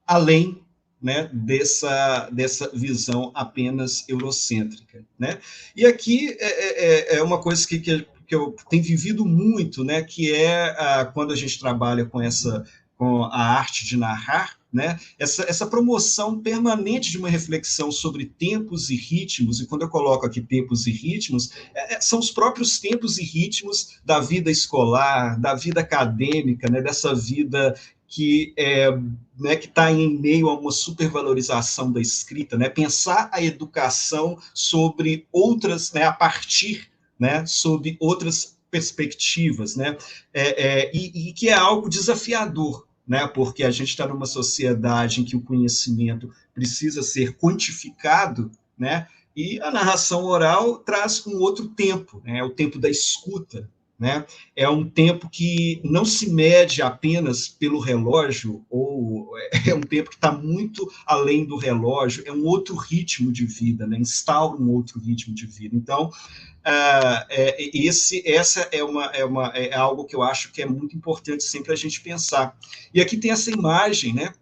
além, né, dessa visão apenas eurocêntrica, né? E aqui é uma coisa que eu tenho vivido muito, né, que quando a gente trabalha com a arte de narrar, né, essa promoção permanente de uma reflexão sobre tempos e ritmos, e quando eu coloco aqui tempos e ritmos, são os próprios tempos e ritmos da vida escolar, da vida acadêmica, né, dessa vida que está em meio a uma supervalorização da escrita, né, pensar a educação sobre outras, né, a partir né, sob outras perspectivas, né, e que é algo desafiador, né, porque a gente está numa sociedade em que o conhecimento precisa ser quantificado, né, e a narração oral traz um outro tempo, né, o tempo da escuta, né, é um tempo que não se mede apenas pelo relógio, ou é um tempo que está muito além do relógio, é um outro ritmo de vida, né, instaura um outro ritmo de vida. Então, essa é algo que eu acho que é muito importante sempre a gente pensar. E aqui tem essa imagem, né,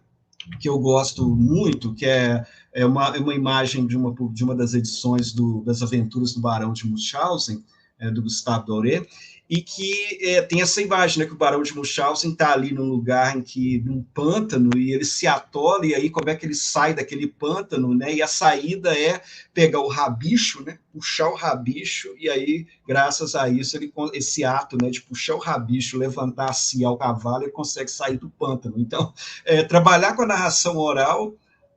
que eu gosto muito, que é uma imagem de uma das edições das Aventuras do Barão de Munchausen, do Gustave Doré, e que tem essa imagem, né, que o Barão de Munchausen está ali num lugar num pântano, e ele se atola, e aí como é que ele sai daquele pântano, né, e a saída é pegar o rabicho, né, puxar o rabicho, e aí, graças a isso, esse ato, né, de puxar o rabicho, levantar a cia ao cavalo, ele consegue sair do pântano. Então, trabalhar com a narração oral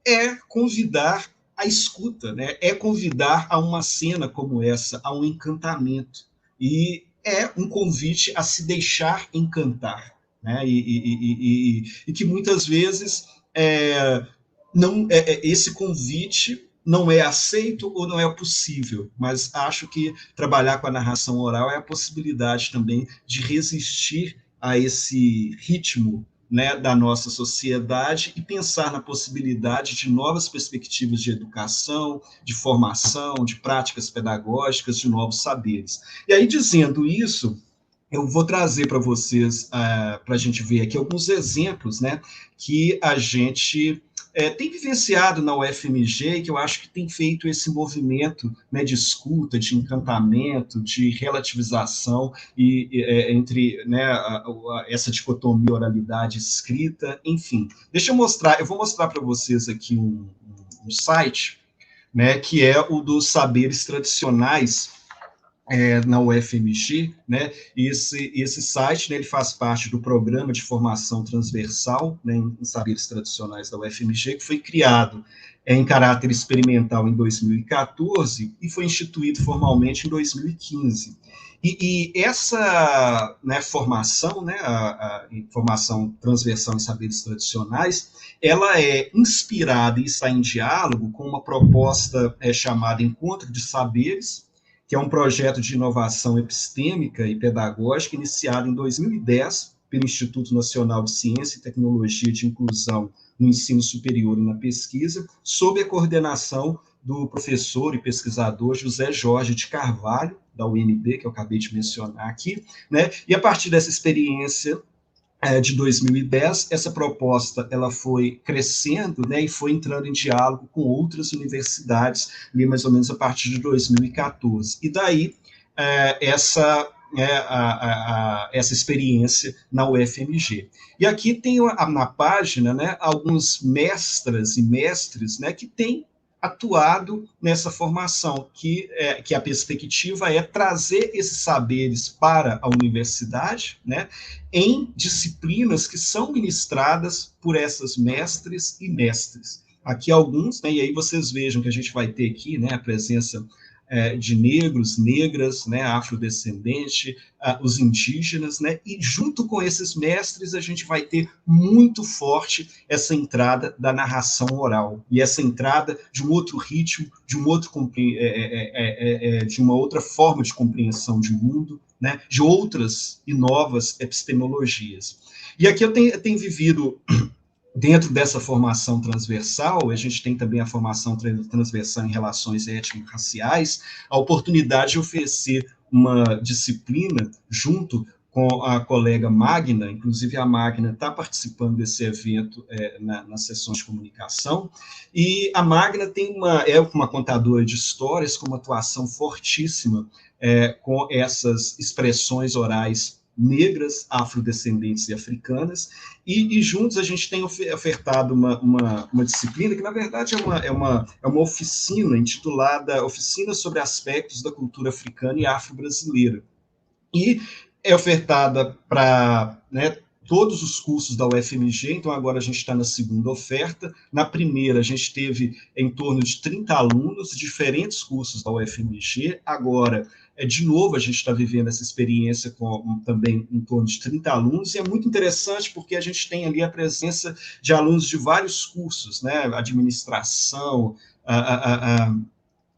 é convidar a escuta, né, é convidar a uma cena como essa, a um encantamento, e é um convite a se deixar encantar, né? E que muitas vezes esse convite não é aceito ou não é possível, mas acho que trabalhar com a narração oral é a possibilidade também de resistir a esse ritmo, né, da nossa sociedade e pensar na possibilidade de novas perspectivas de educação, de formação, de práticas pedagógicas, de novos saberes. E aí, dizendo isso, eu vou trazer para vocês, para a gente ver aqui, alguns exemplos, né, que a gente tem vivenciado na UFMG, que eu acho que tem feito esse movimento, né, de escuta, de encantamento, de relativização entre, né, essa dicotomia oralidade escrita, enfim. Eu vou mostrar para vocês aqui um site, né, que é o dos saberes tradicionais na UFMG, né? Esse site, né, ele faz parte do programa de formação transversal, né, em saberes tradicionais da UFMG, que foi criado em caráter experimental em 2014 e foi instituído formalmente em 2015. E essa, né, formação, né, a formação transversal em saberes tradicionais, ela é inspirada e está em diálogo com uma proposta chamada Encontro de Saberes, que é um projeto de inovação epistêmica e pedagógica iniciado em 2010 pelo Instituto Nacional de Ciência e Tecnologia de Inclusão no Ensino Superior e na Pesquisa, sob a coordenação do professor e pesquisador José Jorge de Carvalho, da UNB, que eu acabei de mencionar aqui, né? E a partir dessa experiência de 2010, essa proposta ela foi crescendo, né, e foi entrando em diálogo com outras universidades, ali mais ou menos a partir de 2014. E daí, essa experiência na UFMG. E aqui tem na página, né, alguns mestras e mestres, né, que têm atuado nessa formação, que a perspectiva é trazer esses saberes para a universidade, né, em disciplinas que são ministradas por essas mestres e mestres. Aqui alguns, né, e aí vocês vejam que a gente vai ter aqui, né, a presença de negros, negras, né, afrodescendente, os indígenas, né, e junto com esses mestres a gente vai ter muito forte essa entrada da narração oral, e essa entrada de um outro ritmo, de uma outra forma de compreensão de mundo, né, de outras e novas epistemologias. E aqui eu tenho vivido, dentro dessa formação transversal, a gente tem também a formação transversal em relações étnico-raciais, a oportunidade de oferecer uma disciplina junto com a colega Magna, inclusive a Magna está participando desse evento nas sessões de comunicação, e a Magna é uma contadora de histórias com uma atuação fortíssima com essas expressões orais negras, afrodescendentes e africanas, e juntos a gente tem ofertado uma disciplina que, na verdade, é uma oficina intitulada Oficina sobre Aspectos da Cultura Africana e Afro-Brasileira. E é ofertada para, né, todos os cursos da UFMG, então agora a gente está na segunda oferta. Na primeira, a gente teve em torno de 30 alunos de diferentes cursos da UFMG, agora de novo, a gente está vivendo essa experiência com também em torno de 30 alunos, e é muito interessante porque a gente tem ali a presença de alunos de vários cursos, né? Administração, a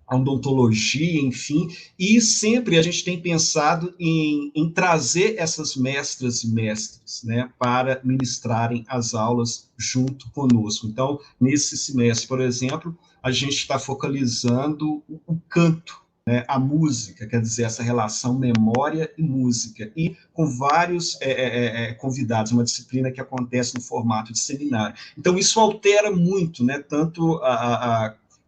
odontologia, enfim, e sempre a gente tem pensado em trazer essas mestras e mestres, né, para ministrarem as aulas junto conosco. Então, nesse semestre, por exemplo, a gente está focalizando o canto, né, a música, quer dizer, essa relação memória e música, e com vários convidados, uma disciplina que acontece no formato de seminário. Então, isso altera muito, né, tanto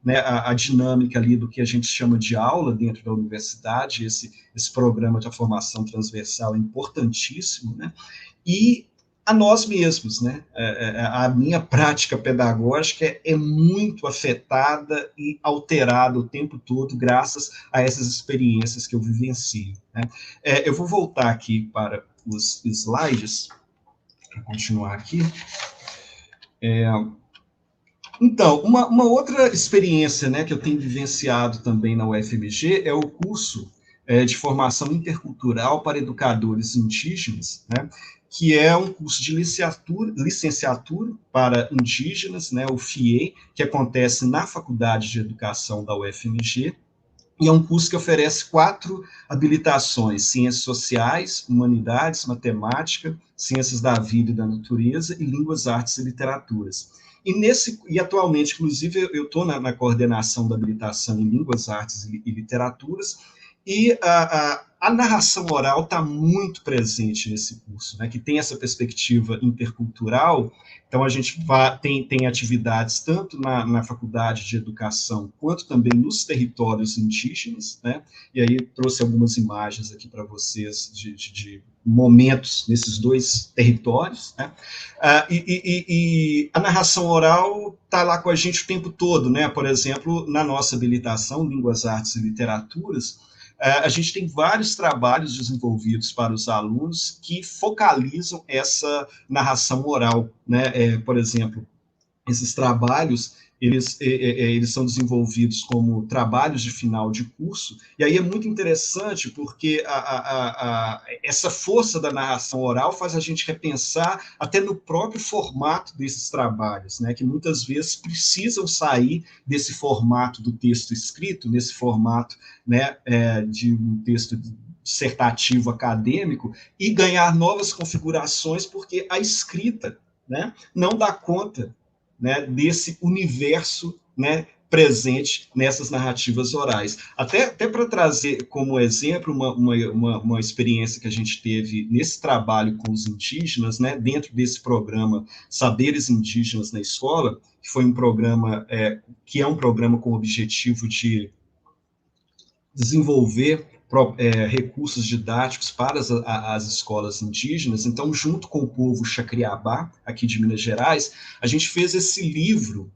né, a dinâmica ali do que a gente chama de aula dentro da universidade, esse programa de formação transversal é importantíssimo, né, e a nós mesmos, né, a minha prática pedagógica é muito afetada e alterada o tempo todo graças a essas experiências que eu vivencio, né. Eu vou voltar aqui para os slides, para continuar aqui. Então, uma outra experiência, né, que eu tenho vivenciado também na UFMG é o curso de formação intercultural para educadores indígenas, né, que é um curso de licenciatura para indígenas, né, o FIEI, que acontece na Faculdade de Educação da UFMG, e é um curso que oferece 4 habilitações: Ciências Sociais, Humanidades, Matemática, Ciências da Vida e da Natureza e Línguas, Artes e Literaturas. E atualmente, inclusive, eu estou na coordenação da habilitação em Línguas, Artes e Literaturas, e a narração oral está muito presente nesse curso, né, que tem essa perspectiva intercultural. Então, a gente tem atividades tanto na Faculdade de Educação, quanto também nos territórios indígenas, né, e aí trouxe algumas imagens aqui para vocês de momentos nesses 2 territórios, né, e a narração oral está lá com a gente o tempo todo, né, por exemplo, na nossa habilitação, Línguas, Artes e Literaturas, a gente tem vários trabalhos desenvolvidos para os alunos que focalizam essa narração oral, né? Por exemplo, esses trabalhos, eles são desenvolvidos como trabalhos de final de curso, e aí é muito interessante porque essa força da narração oral faz a gente repensar até no próprio formato desses trabalhos, né, que muitas vezes precisam sair desse formato do texto escrito, nesse formato, né, de um texto dissertativo acadêmico, e ganhar novas configurações, porque a escrita, né, não dá conta, né, desse universo, né, presente nessas narrativas orais. Até para trazer como exemplo uma experiência que a gente teve nesse trabalho com os indígenas, né, dentro desse programa Saberes Indígenas na Escola, que foi um programa que é um programa com o objetivo de desenvolver recursos didáticos para as escolas indígenas. Então, junto com o povo Xacriabá, aqui de Minas Gerais, a gente fez esse livro,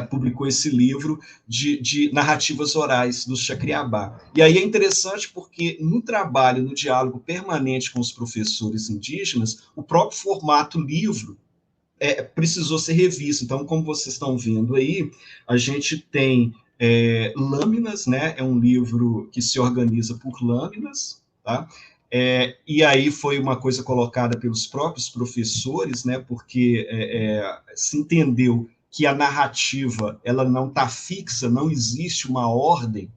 publicou esse livro de narrativas orais dos Xacriabá. E aí é interessante porque no trabalho, no diálogo permanente com os professores indígenas, o próprio formato livro precisou ser revisto. Então, como vocês estão vendo aí, a gente tem lâminas, né? É um livro que se organiza por lâminas, tá? E aí foi uma coisa colocada pelos próprios professores, né? Porque se entendeu que a narrativa ela não está fixa, não existe uma ordem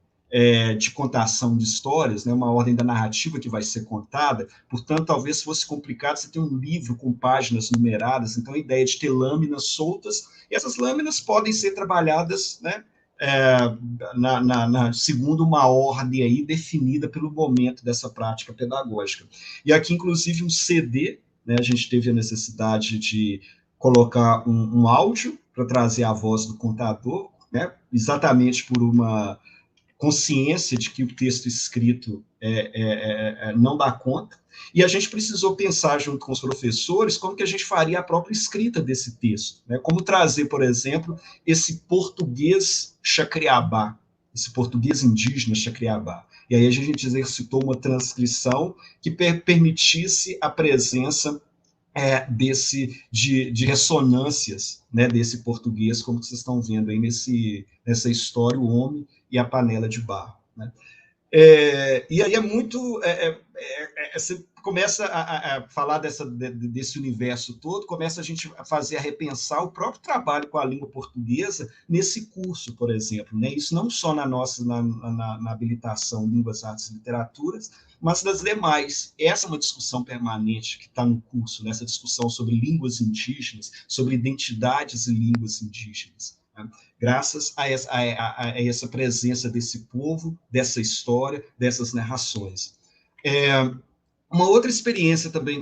de contação de histórias, né, uma ordem da narrativa que vai ser contada, portanto, talvez fosse complicado você ter um livro com páginas numeradas, então a ideia de ter lâminas soltas, e essas lâminas podem ser trabalhadas, né, segundo uma ordem aí definida pelo momento dessa prática pedagógica. E aqui, inclusive, um CD, né, a gente teve a necessidade de colocar um áudio para trazer a voz do contador, né, exatamente por uma consciência de que o texto escrito não dá conta, e a gente precisou pensar junto com os professores como que a gente faria a própria escrita desse texto, né? Como trazer, por exemplo, esse português Xacriabá, esse português indígena Xacriabá. E aí a gente exercitou uma transcrição que permitisse a presença de ressonâncias, né, desse português, como vocês estão vendo aí nessa história, o homem e a panela de barro, né? E aí é muito... você começa a falar desse universo todo, começa a gente a fazer, a repensar o próprio trabalho com a língua portuguesa nesse curso, por exemplo, né? Isso não só na habilitação Línguas, Artes e Literaturas, mas das demais. Essa é uma discussão permanente que está no curso, né? Essa discussão sobre línguas indígenas, sobre identidades e línguas indígenas, né? Graças a essa presença desse povo, dessa história, dessas narrações. Uma outra experiência também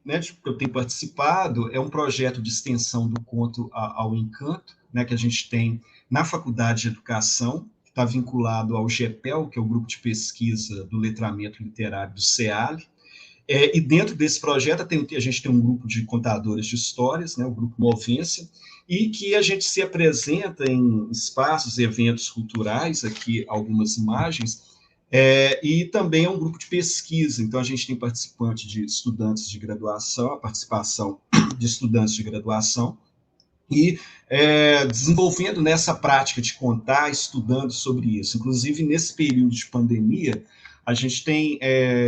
né, que eu tenho participado é um projeto de extensão do Conto ao Encanto, né, que a gente tem na Faculdade de Educação, que está vinculado ao GEPEL, que é o Grupo de Pesquisa do Letramento Literário do CEALI. E dentro desse projeto a gente tem um grupo de contadores de histórias, né, o Grupo Movência, e que a gente se apresenta em espaços, eventos culturais, aqui algumas imagens, e também é um grupo de pesquisa, então a gente tem participante de estudantes de graduação, a participação de estudantes de graduação, e desenvolvendo nessa prática de contar, estudando sobre isso. Inclusive, nesse período de pandemia, a gente tem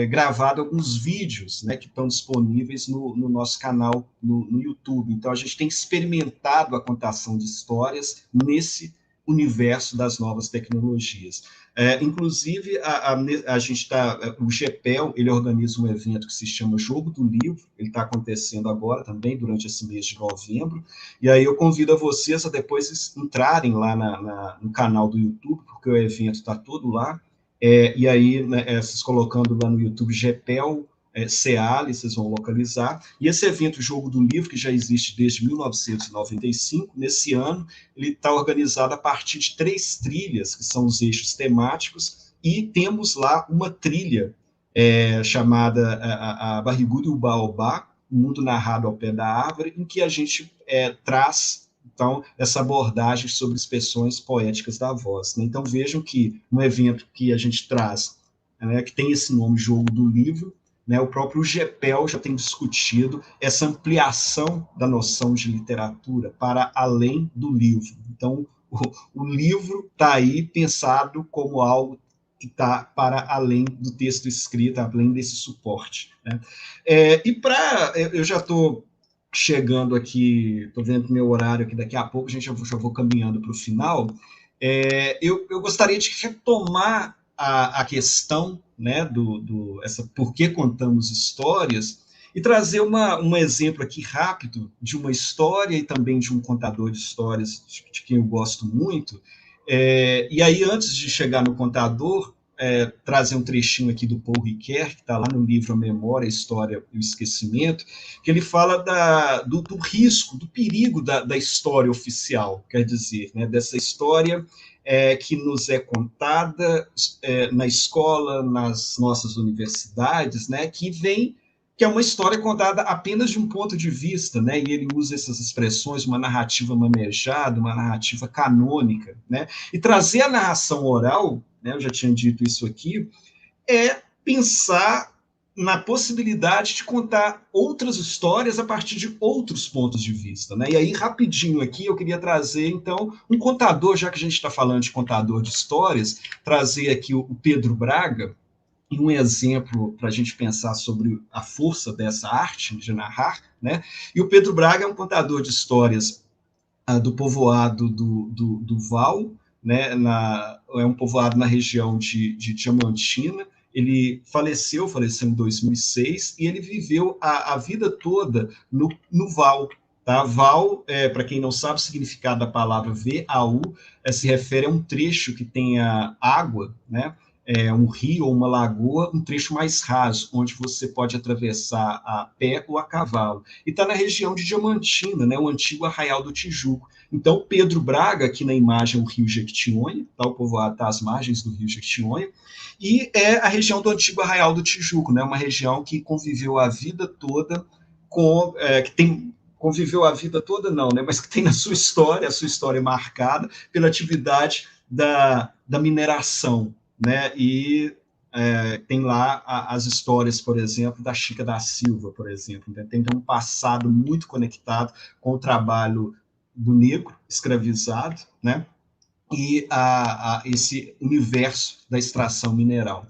gravado alguns vídeos, né, que estão disponíveis no nosso canal no YouTube. Então, a gente tem experimentado a contação de histórias nesse universo das novas tecnologias. Inclusive, a gente está... O GEPEL, ele organiza um evento que se chama Jogo do Livro, ele está acontecendo agora também, durante esse mês de novembro, e aí eu convido a vocês a depois entrarem lá no canal do YouTube, porque o evento está todo lá, e aí, né, vocês colocando lá no YouTube GEPEL, CEALI, vocês vão localizar, e esse evento Jogo do Livro, que já existe desde 1995, nesse ano, ele está organizado a partir de 3 trilhas, que são os eixos temáticos, e temos lá uma trilha chamada a Barrigudo e o Baobá, o mundo narrado ao pé da árvore, em que a gente traz, então, essa abordagem sobre expressões poéticas da voz, né? Então, vejam que um evento que a gente traz, né, que tem esse nome Jogo do Livro, né, o próprio GEPEL já tem discutido essa ampliação da noção de literatura para além do livro. Então, o livro está aí pensado como algo que está para além do texto escrito, além desse suporte, né? Eu já estou chegando aqui, estou vendo meu horário aqui, daqui a pouco, já vou caminhando para o final. Eu gostaria de retomar a questão, né, por que contamos histórias, e trazer um exemplo aqui rápido de uma história e também de um contador de histórias de quem eu gosto muito. E aí, antes de chegar no contador, trazer um trechinho aqui do Paul Ricoeur, que está lá no livro A Memória, a História e o Esquecimento, que ele fala do risco, do perigo da história oficial, quer dizer, né, dessa história que nos é contada na escola, nas nossas universidades, né, que é uma história contada apenas de um ponto de vista, né, e ele usa essas expressões, uma narrativa manejada, uma narrativa canônica, né, e trazer a narração oral, né, eu já tinha dito isso aqui, pensar na possibilidade de contar outras histórias a partir de outros pontos de vista, né? E aí, rapidinho aqui, eu queria trazer, então, um contador, já que a gente está falando de contador de histórias, trazer aqui o Pedro Braga, e um exemplo para a gente pensar sobre a força dessa arte de narrar, né? E o Pedro Braga é um contador de histórias do povoado do Val, né? É um povoado na região de Diamantina. Ele faleceu em 2006, e ele viveu a vida toda no Val. Tá? Val, para quem não sabe o significado da palavra V-A-U, se refere a um trecho que tenha água, né? Um rio ou uma lagoa, um trecho mais raso, onde você pode atravessar a pé ou a cavalo. E está na região de Diamantina, né? O antigo Arraial do Tijuco. Então, Pedro Braga, aqui na imagem, o rio Jequitinhonha, tá? O povoado está às margens do rio Jequitinhonha, e é a região do antigo Arraial do Tijuco, né? Uma região que conviveu a vida toda conviveu a vida toda não, né? Mas que tem a sua história marcada pela atividade da mineração, né? E tem lá as histórias, por exemplo, da Chica da Silva, por exemplo, né? Tem um passado muito conectado com o trabalho do negro escravizado, né? e a esse universo da extração mineral.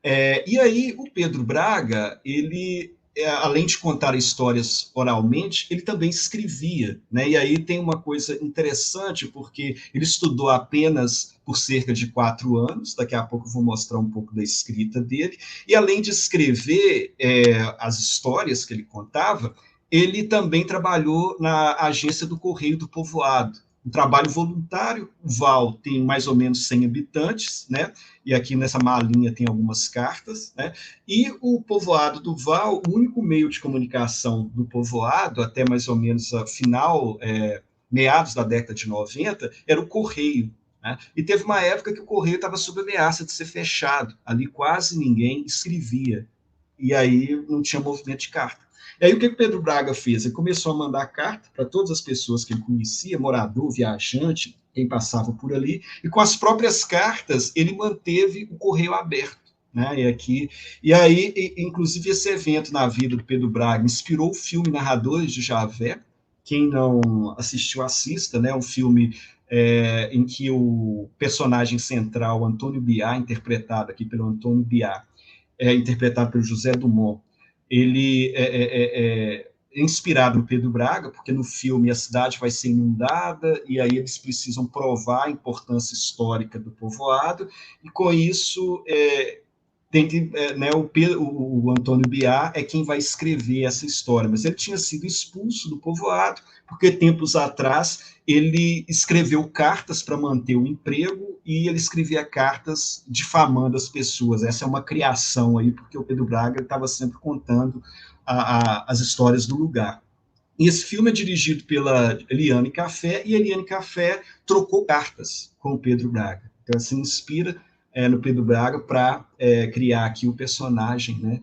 E aí o Pedro Braga, ele, além de contar histórias oralmente, ele também escrevia, né? E aí tem uma coisa interessante, porque ele estudou apenas por cerca de 4 anos, daqui a pouco eu vou mostrar um pouco da escrita dele, e além de escrever as histórias que ele contava, ele também trabalhou na agência do Correio do Povoado, um trabalho voluntário. O Val tem mais ou menos 100 habitantes, né? E aqui nessa malinha tem algumas cartas, né? E o povoado do Val, o único meio de comunicação do povoado, até mais ou menos a final, meados da década de 90, era o Correio, né? E teve uma época que o Correio estava sob ameaça de ser fechado, ali quase ninguém escrevia, e aí não tinha movimento de carta. E aí o que o Pedro Braga fez? Ele começou a mandar carta para todas as pessoas que ele conhecia, morador, viajante, quem passava por ali, e com as próprias cartas ele manteve o correio aberto, né? E aí, inclusive, esse evento na vida do Pedro Braga inspirou o filme Narradores de Javé. Quem não assistiu, assista, né? Um filme em que o personagem central, Antônio Biá, interpretado aqui pelo Antônio Biá, interpretado pelo José Dumont, ele é inspirado no Pedro Braga, porque no filme a cidade vai ser inundada, e aí eles precisam provar a importância histórica do povoado, e com isso né, o Antônio Biá é quem vai escrever essa história, mas ele tinha sido expulso do povoado, porque tempos atrás ele escreveu cartas para manter o emprego, e ele escrevia cartas difamando as pessoas. Essa é uma criação aí, porque o Pedro Braga estava sempre contando as histórias do lugar. E esse filme é dirigido pela Eliane Café, e a Eliane Café trocou cartas com o Pedro Braga. Então, se inspira no Pedro Braga para criar aqui o personagem, né,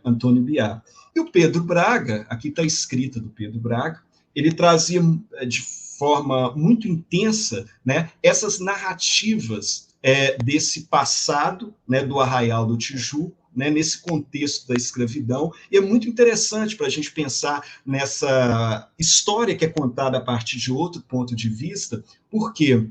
Antônio Biá. E o Pedro Braga, aqui está a escrita do Pedro Braga, ele trazia de forma muito intensa, né, essas narrativas desse passado, né, do Arraial do Tijuco, né, nesse contexto da escravidão, e é muito interessante para a gente pensar nessa história que é contada a partir de outro ponto de vista, porque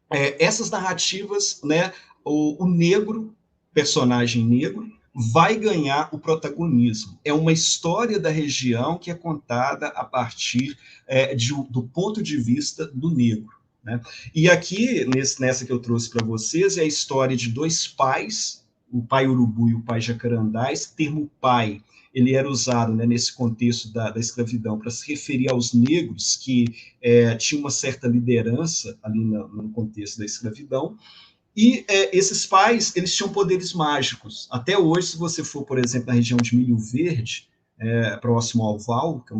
essas narrativas, né, o negro, personagem negro, vai ganhar o protagonismo. É uma história da região que é contada a partir do ponto de vista do negro, né? E aqui, nessa que eu trouxe para vocês, é a história de 2 pais, o pai urubu e o pai jacarandá. Esse termo pai, ele era usado, né, nesse contexto da escravidão para se referir aos negros que tinham uma certa liderança ali no contexto da escravidão. E esses pais, eles tinham poderes mágicos. Até hoje, se você for, por exemplo, na região de Milho Verde, próximo ao Val, que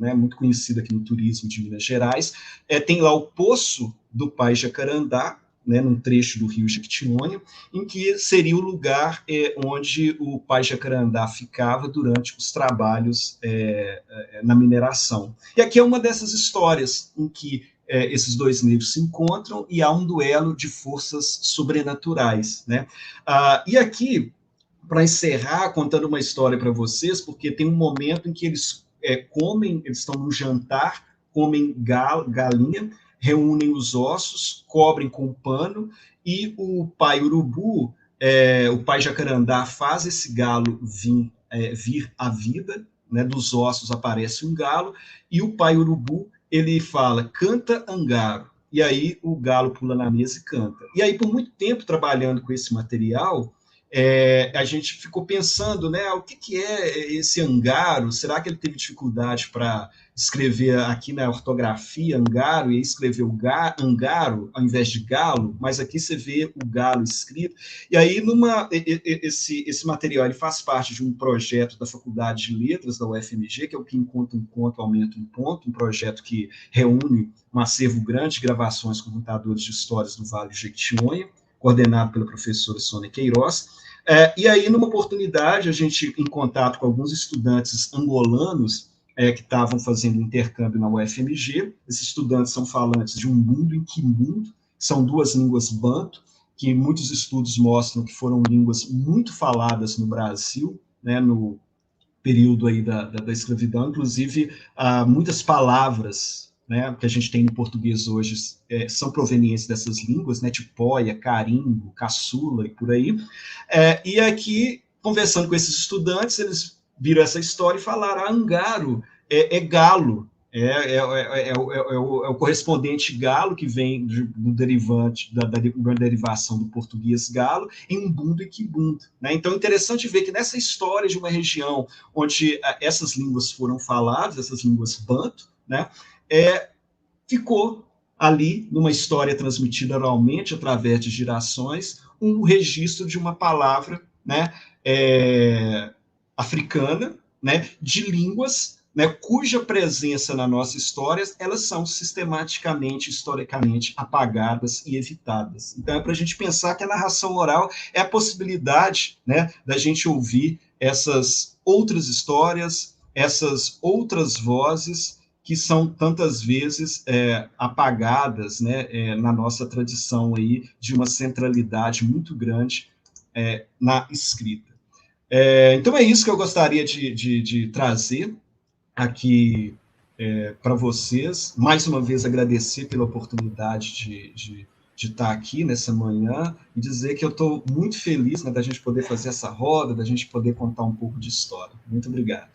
é muito conhecido aqui no turismo de Minas Gerais, tem lá o Poço do Pai Jacarandá, né, num trecho do rio Jequitinhonha, em que seria o lugar onde o Pai Jacarandá ficava durante os trabalhos na mineração. E aqui é uma dessas histórias em que esses 2 negros se encontram e há um duelo de forças sobrenaturais, né? E aqui, para encerrar, contando uma história para vocês, porque tem um momento em que eles comem, eles estão num jantar, comem galinha, reúnem os ossos, cobrem com pano, e o pai urubu, o pai jacarandá, faz esse galo vir à vida, né? Dos ossos aparece um galo, e o pai urubu, ele fala, canta Angaro, e aí o galo pula na mesa e canta. E aí, por muito tempo, trabalhando com esse material, a gente ficou pensando, né, o que é esse Angaro? Será que ele teve dificuldade para escrever aqui na ortografia Angaro, e escreveu Angaro ao invés de galo? Mas aqui você vê o galo escrito. E aí, esse material ele faz parte de um projeto da Faculdade de Letras da UFMG, que é o Que Encontra um Conto, Aumenta um Ponto, um projeto que reúne um acervo grande de gravações com contadores de histórias do Vale do Jequitinhonha, coordenado pela professora Sônia Queiroz. E aí, numa oportunidade, a gente, em contato com alguns estudantes angolanos que estavam fazendo intercâmbio na UFMG, esses estudantes são falantes de Umbundo e Kimbundu, são 2 línguas banto, que muitos estudos mostram que foram línguas muito faladas no Brasil, né, no período aí da escravidão. Inclusive, muitas palavras né, que a gente tem no português hoje, são provenientes dessas línguas, né, tipóia, carimbo, caçula e por aí. E aqui, conversando com esses estudantes, eles viram essa história e falaram: angaro é galo, é o correspondente galo, que vem do derivante, da derivação do português galo, em umbundo e quibundo. Né? Então, é interessante ver que nessa história de uma região onde essas línguas foram faladas, essas línguas banto, né, ficou ali, numa história transmitida oralmente, através de gerações, um registro de uma palavra, né, africana, né, de línguas, né, cuja presença na nossa história, elas são sistematicamente, historicamente, apagadas e evitadas. Então, é para a gente pensar que a narração oral é a possibilidade, né, da gente ouvir essas outras histórias, essas outras vozes que são tantas vezes apagadas, né, na nossa tradição aí de uma centralidade muito grande na escrita. Então é isso que eu gostaria de trazer aqui para vocês. Mais uma vez agradecer pela oportunidade de estar aqui nessa manhã e dizer que eu estou muito feliz, né, da gente poder fazer essa roda, da gente poder contar um pouco de história. Muito obrigado.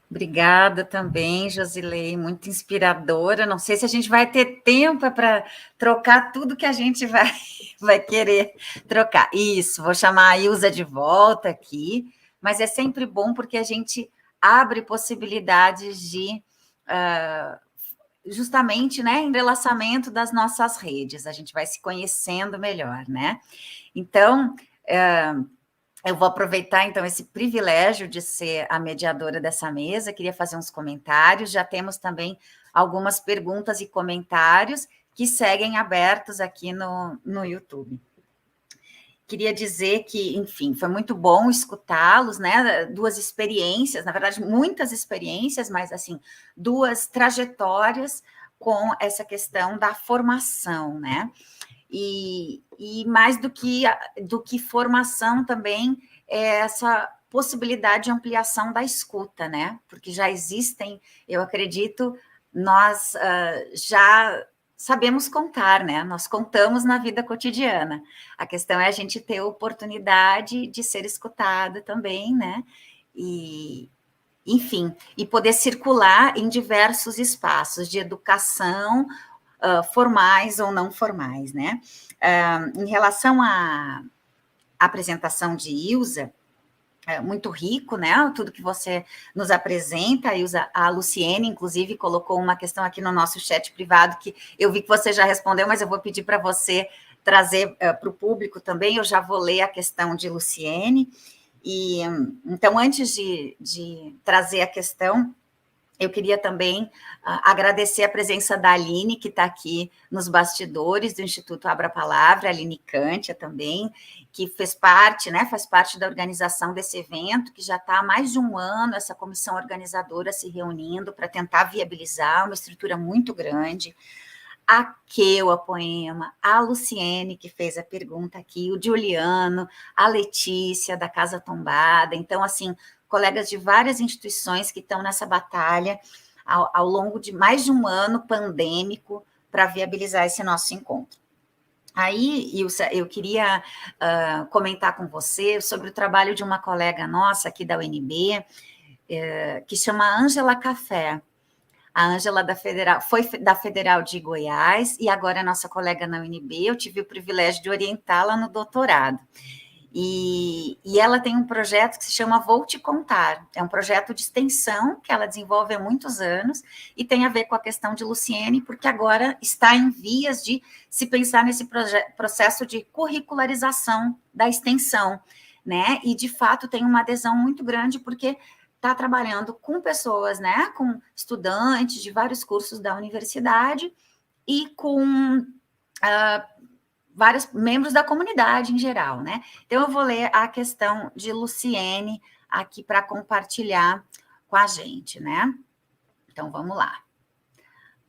Obrigada também, Josilei, muito inspiradora. Não sei se a gente vai ter tempo para trocar tudo que a gente vai querer trocar. Isso, vou chamar a Ilza de volta aqui, mas é sempre bom porque a gente abre possibilidades de, justamente, né, entrelaçamento das nossas redes, a gente vai se conhecendo melhor, né? Então, eu vou aproveitar, então, esse privilégio de ser a mediadora dessa mesa, queria fazer uns comentários, já temos também algumas perguntas e comentários que seguem abertos aqui no YouTube. Queria dizer que, enfim, foi muito bom escutá-los, né, duas experiências, na verdade, muitas experiências, mas, assim, duas trajetórias com essa questão da formação, né? E mais do que formação também é essa possibilidade de ampliação da escuta, né? Porque já existem, eu acredito, nós já sabemos contar, né? Nós contamos na vida cotidiana. A questão é a gente ter a oportunidade de ser escutado também, né? Enfim, e poder circular em diversos espaços de educação, formais ou não formais, né? Em relação à apresentação de Ilza, muito rico, né? Tudo que você nos apresenta, Ilza, a Luciene, inclusive, colocou uma questão aqui no nosso chat privado que eu vi que você já respondeu, mas eu vou pedir para você trazer para o público também. Eu já vou ler a questão de Luciene. E então, antes de trazer a questão, eu queria também agradecer a presença da Aline, que está aqui nos bastidores do Instituto Abra Palavra, a Aline Cântia também, que faz parte da organização desse evento, que já está há mais de um ano, essa comissão organizadora se reunindo para tentar viabilizar uma estrutura muito grande. A Keu, a Poema, a Luciene, que fez a pergunta aqui, o Juliano, a Letícia, da Casa Tombada. Então, assim, colegas de várias instituições que estão nessa batalha ao longo de mais de um ano pandêmico para viabilizar esse nosso encontro. Aí, Ilza, eu queria comentar com você sobre o trabalho de uma colega nossa aqui da UNB, que chama Ângela Café. A Ângela foi da Federal de Goiás e agora é nossa colega na UNB. Eu tive o privilégio de orientá-la no doutorado. E ela tem um projeto que se chama Vou Te Contar. É um projeto de extensão que ela desenvolve há muitos anos e tem a ver com a questão de Luciene, porque agora está em vias de se pensar nesse processo de curricularização da extensão, né? E, de fato, tem uma adesão muito grande, porque está trabalhando com pessoas, né, com estudantes de vários cursos da universidade e com vários membros da comunidade em geral, né? Então, eu vou ler a questão de Luciene aqui para compartilhar com a gente, né? Então, vamos lá.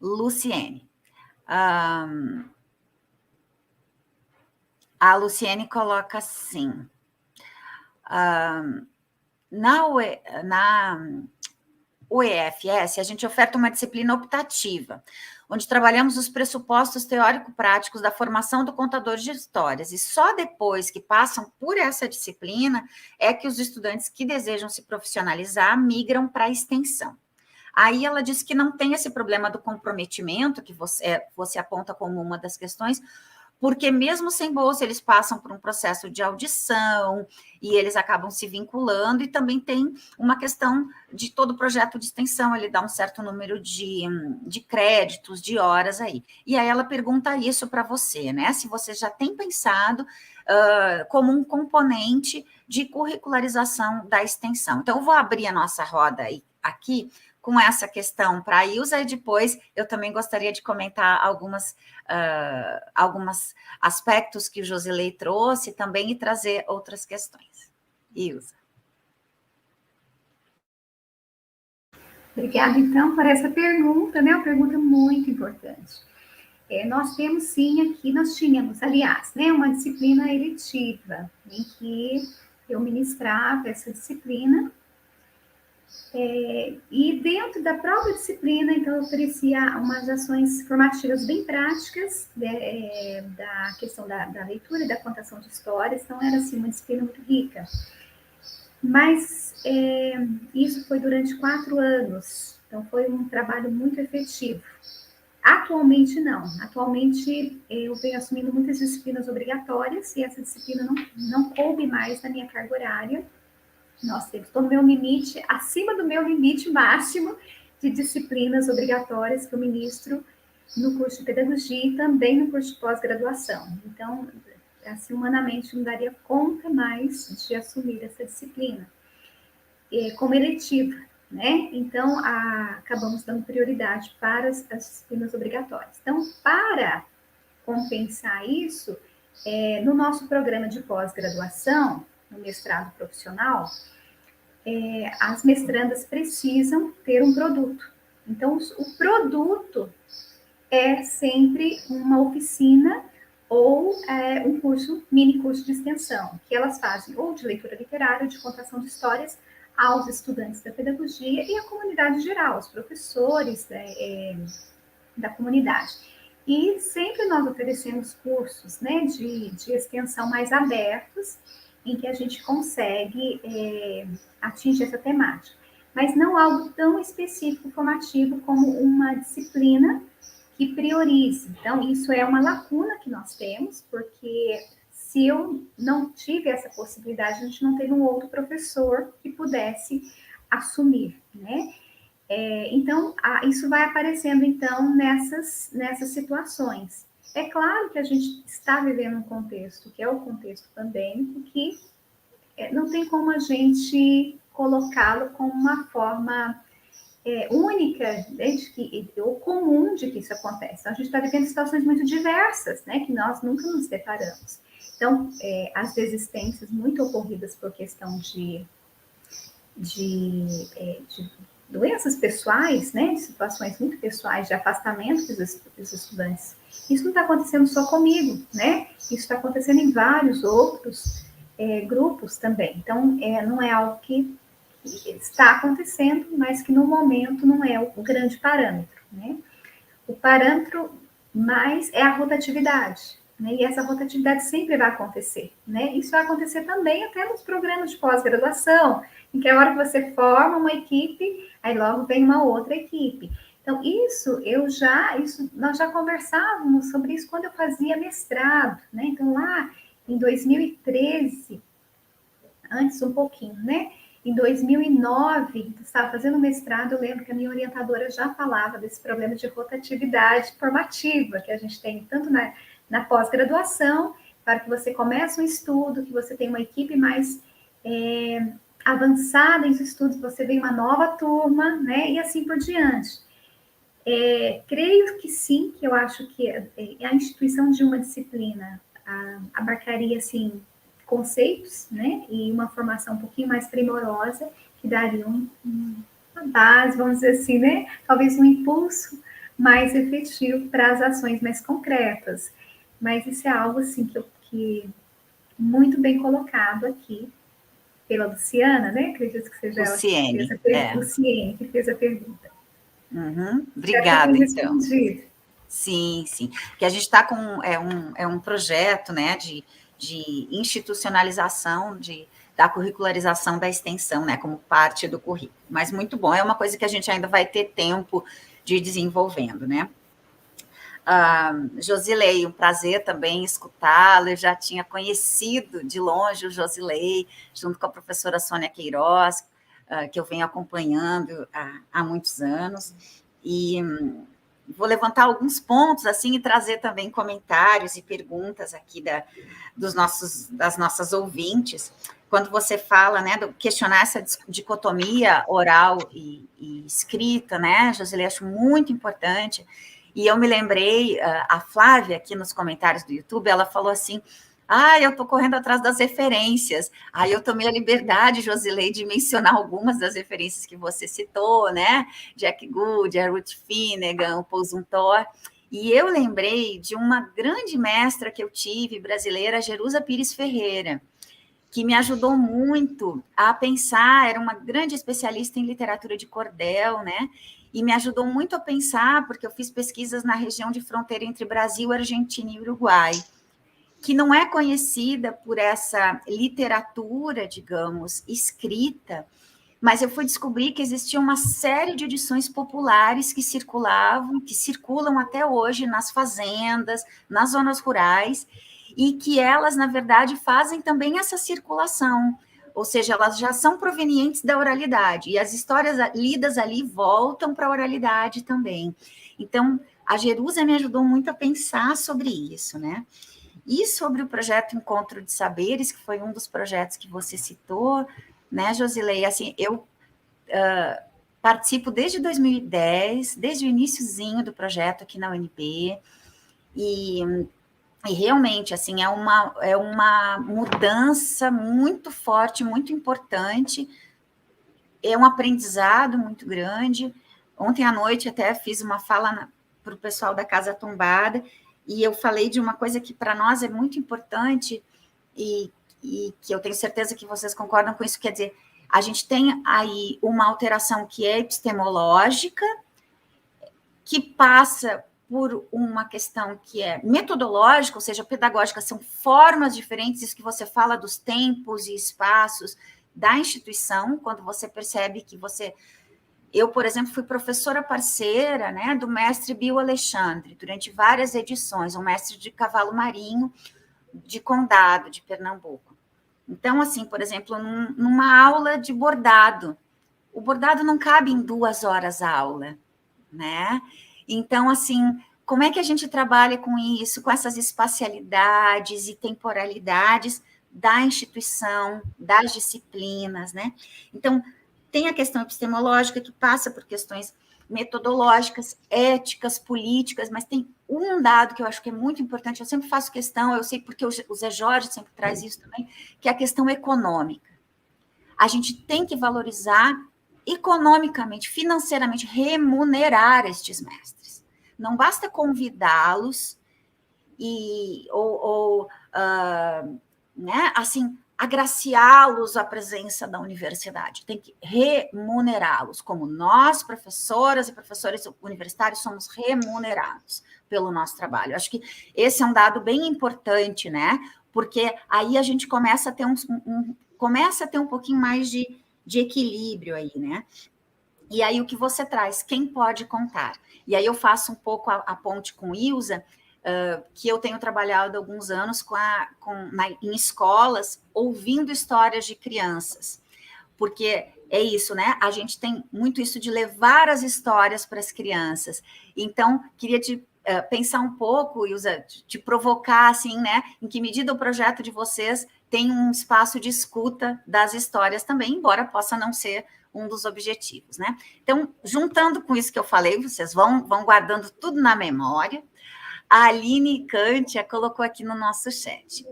Luciene. A Luciene coloca assim... Na o EFS, a gente oferta uma disciplina optativa, onde trabalhamos os pressupostos teórico-práticos da formação do contador de histórias, e só depois que passam por essa disciplina é que os estudantes que desejam se profissionalizar migram para a extensão. Aí ela diz que não tem esse problema do comprometimento, que você aponta como uma das questões, porque mesmo sem bolsa, eles passam por um processo de audição e eles acabam se vinculando, e também tem uma questão de todo projeto de extensão, ele dá um certo número de créditos, de horas aí. E aí ela pergunta isso para você, né? Se você já tem pensado como um componente de curricularização da extensão. Então, eu vou abrir a nossa roda aqui com essa questão para a Ilza, e depois eu também gostaria de comentar alguns aspectos que o Josilei trouxe também e trazer outras questões. Ilza. Obrigada, então, por essa pergunta, né? Uma pergunta muito importante. Nós temos, sim, aqui, nós tínhamos, aliás, né, uma disciplina eletiva, em que eu ministrava essa disciplina, e dentro da própria disciplina, então, eu oferecia umas ações formativas bem práticas, da questão da leitura e da contação de histórias, então era, assim, uma disciplina muito rica. Mas isso foi durante 4 anos, então foi um trabalho muito efetivo. Atualmente, não. Atualmente, eu venho assumindo muitas disciplinas obrigatórias, e essa disciplina não coube mais na minha carga horária. Nossa, eu estou no meu limite, acima do meu limite máximo de disciplinas obrigatórias que eu ministro no curso de pedagogia e também no curso de pós-graduação. Então, assim, humanamente, não daria conta mais de assumir essa disciplina como eletiva, né? Então, acabamos dando prioridade para as disciplinas obrigatórias. Então, para compensar isso, no nosso programa de pós-graduação, no mestrado profissional, as mestrandas precisam ter um produto. Então, o produto é sempre uma oficina ou um mini curso de extensão, que elas fazem ou de leitura literária, ou de contação de histórias, aos estudantes da pedagogia e à comunidade geral, aos professores da comunidade. E sempre nós oferecemos cursos, né, de extensão mais abertos, em que a gente consegue atingir essa temática. Mas não algo tão específico, formativo, como uma disciplina que priorize. Então, isso é uma lacuna que nós temos, porque se eu não tive essa possibilidade, a gente não teve um outro professor que pudesse assumir, né? Então, isso vai aparecendo, então, nessas situações. É claro que a gente está vivendo um contexto, que é o contexto pandêmico, que não tem como a gente colocá-lo como uma forma única, né, ou comum de que isso acontece. Então, a gente está vivendo situações muito diversas, né, que nós nunca nos deparamos. Então, as desistências muito ocorridas por questão de doenças pessoais, né, de situações muito pessoais, de afastamento dos estudantes. Isso não está acontecendo só comigo, né? Isso está acontecendo em vários outros grupos também. Então, não é algo que está acontecendo, mas que no momento não é o grande parâmetro, né? O parâmetro mais é a rotatividade, né? E essa rotatividade sempre vai acontecer, né? Isso vai acontecer também até nos programas de pós-graduação, em que a hora que você forma uma equipe, aí logo vem uma outra equipe. Então, nós já conversávamos sobre isso quando eu fazia mestrado, né? Então, lá em 2013, antes um pouquinho, né? Em 2009, estava fazendo mestrado, eu lembro que a minha orientadora já falava desse problema de rotatividade formativa que a gente tem tanto na pós-graduação, para que você comece um estudo, que você tenha uma equipe mais avançada nos estudos, você vem uma nova turma, né? E assim por diante. Creio que sim, que eu acho que a instituição de uma disciplina abarcaria, assim, conceitos, né, e uma formação um pouquinho mais primorosa, que daria uma base, vamos dizer assim, né, talvez um impulso mais efetivo para as ações mais concretas. Mas isso é algo, assim, que muito bem colocado aqui pela Luciana, né? Acredito que seja ela que fez Luciene, a pergunta. Luciene, que fez a pergunta. Obrigada, então. Respondido. Sim, sim. Porque a gente está com um projeto, né, de institucionalização da curricularização da extensão, né, como parte do currículo. Mas muito bom, é uma coisa que a gente ainda vai ter tempo de ir desenvolvendo, né? Josilei, um prazer também escutá-lo. Eu já tinha conhecido de longe o Josilei, junto com a professora Sônia Queiroz, que eu venho acompanhando há muitos anos. E vou levantar alguns pontos assim e trazer também comentários e perguntas aqui das nossas ouvintes. Quando você fala, né, de questionar essa dicotomia oral e escrita, né, Josilei, acho muito importante. E eu me lembrei, a Flávia, aqui nos comentários do YouTube, ela falou assim, eu estou correndo atrás das referências. Aí eu tomei a liberdade, Josilei, de mencionar algumas das referências que você citou, né? Jack Good, a Ruth Finnegan, o Paul Zumthor. E eu lembrei de uma grande mestra que eu tive, brasileira, Jerusa Pires Ferreira, que me ajudou muito a pensar, era uma grande especialista em literatura de cordel, né? E me ajudou muito a pensar, porque eu fiz pesquisas na região de fronteira entre Brasil, Argentina e Uruguai, que não é conhecida por essa literatura, digamos, escrita, mas eu fui descobrir que existia uma série de edições populares que circulam até hoje nas fazendas, nas zonas rurais, e que elas, na verdade, fazem também essa circulação, ou seja, elas já são provenientes da oralidade, e as histórias lidas ali voltam para a oralidade também. Então, a Jerusa me ajudou muito a pensar sobre isso, né? E sobre o projeto Encontro de Saberes, que foi um dos projetos que você citou, né, Josilei? Assim, eu participo desde 2010, desde o iniciozinho do projeto aqui na UNB, e realmente, assim, é uma mudança muito forte, muito importante, é um aprendizado muito grande. Ontem à noite até fiz uma fala para o pessoal da Casa Tombada, e eu falei de uma coisa que para nós é muito importante, e que eu tenho certeza que vocês concordam com isso, quer dizer, a gente tem aí uma alteração que é epistemológica, que passa por uma questão que é metodológica, ou seja, pedagógica, são formas diferentes, isso que você fala dos tempos e espaços da instituição, quando você percebe que você... Eu, por exemplo, fui professora parceira, né, do mestre Bio Alexandre, durante várias edições, um mestre de cavalo marinho de Condado, de Pernambuco. Então, assim, por exemplo, numa aula de bordado, o bordado não cabe em 2 horas a aula, né? Então, assim, como é que a gente trabalha com isso, com essas espacialidades e temporalidades da instituição, das disciplinas, né? Então, tem a questão epistemológica, que passa por questões metodológicas, éticas, políticas, mas tem um dado que eu acho que é muito importante, eu sempre faço questão, eu sei porque o Zé Jorge sempre traz isso também, que é a questão econômica. A gente tem que valorizar economicamente, financeiramente, remunerar estes mestres. Não basta convidá-los né, assim, agraciá-los à presença da universidade, tem que remunerá-los, como nós, professoras e professores universitários, somos remunerados pelo nosso trabalho. Acho que esse é um dado bem importante, né? Porque aí a gente começa a ter um pouquinho mais de equilíbrio aí, né? E aí o que você traz? Quem pode contar? E aí eu faço um pouco a ponte com Ilza, que eu tenho trabalhado há alguns anos em escolas, ouvindo histórias de crianças, porque é isso, né? A gente tem muito isso de levar as histórias para as crianças. Então, queria pensar um pouco, Ilza, te provocar, assim, né? Em que medida o projeto de vocês tem um espaço de escuta das histórias também, embora possa não ser um dos objetivos, né? Então, juntando com isso que eu falei, vocês vão guardando tudo na memória. A Aline Cantia colocou aqui no nosso chat.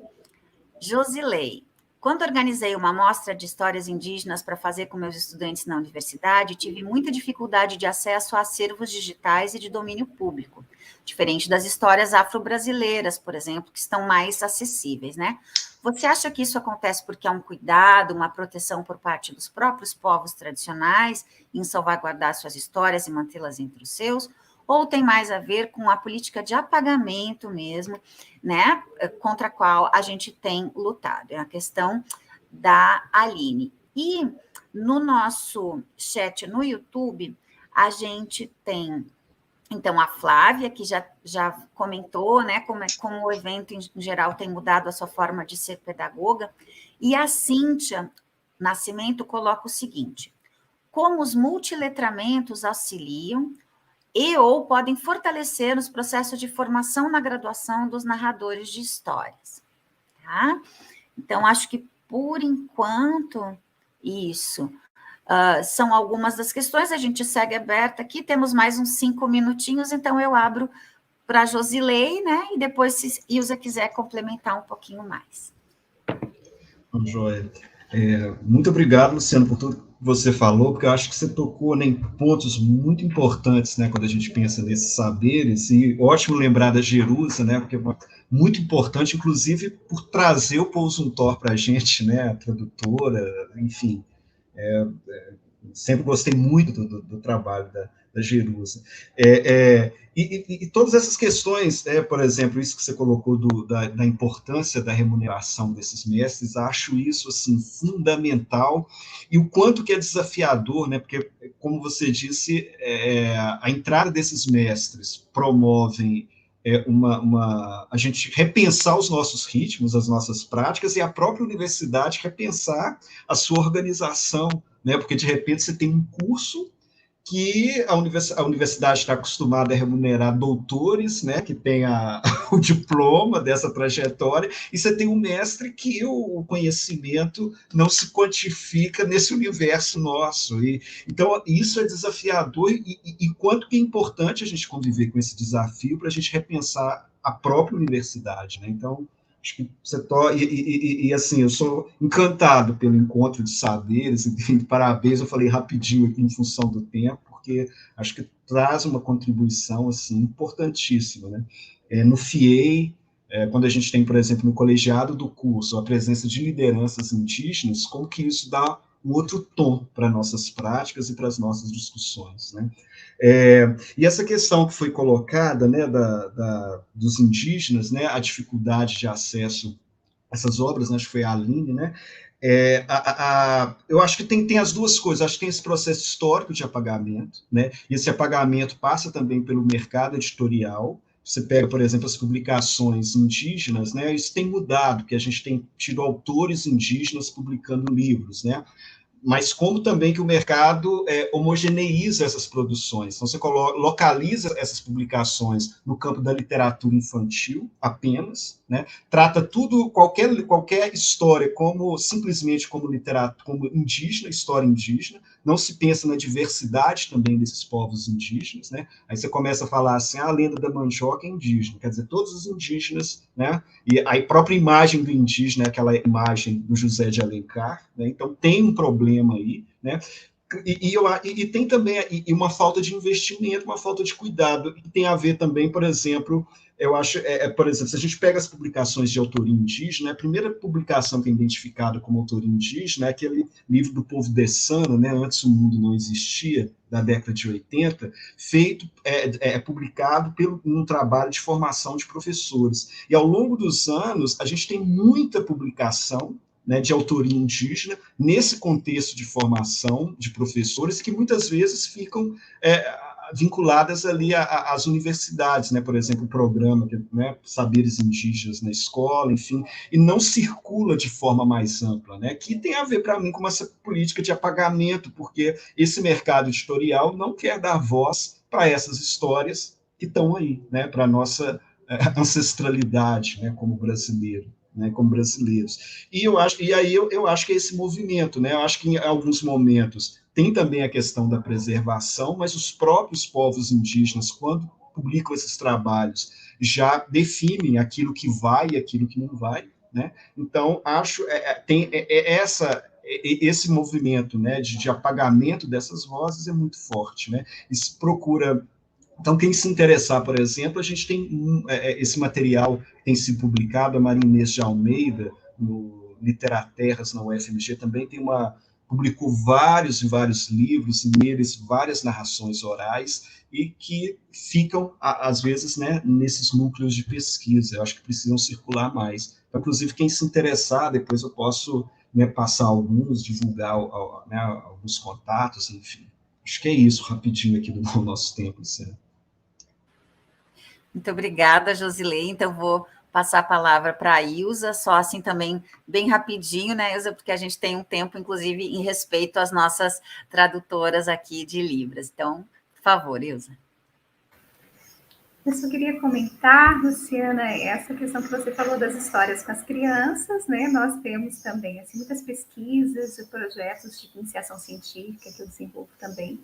Josilei, Quando organizei uma mostra de histórias indígenas para fazer com meus estudantes na universidade, tive muita dificuldade de acesso a acervos digitais e de domínio público, diferente das histórias afro-brasileiras, por exemplo, que estão mais acessíveis, né? Você acha que isso acontece porque há um cuidado, uma proteção por parte dos próprios povos tradicionais em salvaguardar suas histórias e mantê-las entre os seus? Ou tem mais a ver com a política de apagamento mesmo, né, contra a qual a gente tem lutado? É a questão da Aline. E no nosso chat no YouTube, a gente tem, então, a Flávia, que já comentou, né, como o evento em geral tem mudado a sua forma de ser pedagoga, e a Cíntia Nascimento coloca o seguinte: como os multiletramentos auxiliam e ou podem fortalecer os processos de formação na graduação dos narradores de histórias. Tá? Então, acho que, por enquanto, isso são algumas das questões. A gente segue aberta aqui, temos mais uns 5 minutinhos, então eu abro para a Josilei, né? E depois, se Ilza quiser complementar um pouquinho mais. Joia. Muito obrigado, Luciano, por tudo que você falou, porque eu acho que você tocou, né, em pontos muito importantes, né, quando a gente pensa nesses saberes, e ótimo lembrar da Jerusa, né, porque é muito importante, inclusive, por trazer o Paul Zumthor para a gente, né, a tradutora, enfim, sempre gostei muito do trabalho da Jerusa. E todas essas questões, por exemplo, isso que você colocou da importância da remuneração desses mestres, acho isso assim, fundamental, e o quanto que é desafiador, né, porque, como você disse, a entrada desses mestres promovem a gente repensar os nossos ritmos, as nossas práticas, e a própria universidade repensar a sua organização, né, porque, de repente, você tem um curso que a universidade está acostumada a remunerar doutores, né, que tem o diploma dessa trajetória, e você tem um mestre que o conhecimento não se quantifica nesse universo nosso. Então, isso é desafiador, e quanto que é importante a gente conviver com esse desafio para a gente repensar a própria universidade, né? Então, acho que você assim, eu sou encantado pelo encontro de saberes, enfim, parabéns, eu falei rapidinho aqui em função do tempo, porque acho que traz uma contribuição, assim, importantíssima, né? No FIEI, quando a gente tem, por exemplo, no colegiado do curso, a presença de lideranças indígenas, como que isso dá um outro tom para nossas práticas e para as nossas discussões, né? E essa questão que foi colocada, né, dos indígenas, né, a dificuldade de acesso a essas obras, né, acho que foi a Aline, né, eu acho que tem as duas coisas, acho que tem esse processo histórico de apagamento, né, e esse apagamento passa também pelo mercado editorial. Você pega, por exemplo, as publicações indígenas, né, isso tem mudado, porque a gente tem tido autores indígenas publicando livros, né, mas como também que o mercado homogeneiza essas produções. Então, você localiza essas publicações no campo da literatura infantil apenas, né? Trata tudo, qualquer história, simplesmente como literatura, como indígena, história indígena, não se pensa na diversidade também desses povos indígenas, né? Aí você começa a falar assim, a lenda da mandioca é indígena, quer dizer, todos os indígenas, né? E a própria imagem do indígena é aquela imagem do José de Alencar, né? Então tem um problema aí, né? E tem também uma falta de investimento, uma falta de cuidado, que tem a ver também, por exemplo, eu acho, por exemplo, se a gente pega as publicações de autoria indígena, a primeira publicação que é identificada como autoria indígena é aquele livro do povo dessano, né, Antes o Mundo Não Existia, da década de 80, publicado num trabalho de formação de professores. E ao longo dos anos, a gente tem muita publicação, né, de autoria indígena, nesse contexto de formação de professores, que muitas vezes ficam vinculadas ali às universidades, né, por exemplo, o programa, né, Saberes Indígenas na Escola, enfim, e não circula de forma mais ampla, né, que tem a ver, para mim, com essa política de apagamento, porque esse mercado editorial não quer dar voz para essas histórias que estão aí, né, para a nossa ancestralidade, né, como brasileiro. Né, como brasileiros. Eu acho que é esse movimento, né? Eu acho que em alguns momentos tem também a questão da preservação, mas os próprios povos indígenas, quando publicam esses trabalhos, já definem aquilo que vai e aquilo que não vai, né? Então, acho esse movimento, né, de apagamento dessas vozes é muito forte, né? E se procura. Então, quem se interessar, por exemplo, a gente tem esse material tem sido publicado, a Maria Inês de Almeida, no Literaterras, na UFMG, também publicou vários e vários livros, neles várias narrações orais, e que ficam, às vezes, né, nesses núcleos de pesquisa. Eu acho que precisam circular mais. Então, inclusive, quem se interessar, depois eu posso, né, passar alguns, divulgar, né, alguns contatos, enfim. Acho que é isso, rapidinho aqui do nosso tempo, Luciana. Muito obrigada, Josilei. Então, vou passar a palavra para a Ilza, só assim também, bem rapidinho, né, Ilza, porque a gente tem um tempo, inclusive, em respeito às nossas tradutoras aqui de Libras. Então, por favor, Ilza. Eu só queria comentar, Luciana, essa questão que você falou das histórias com as crianças, né? Nós temos também assim, muitas pesquisas e projetos de iniciação científica que eu desenvolvo também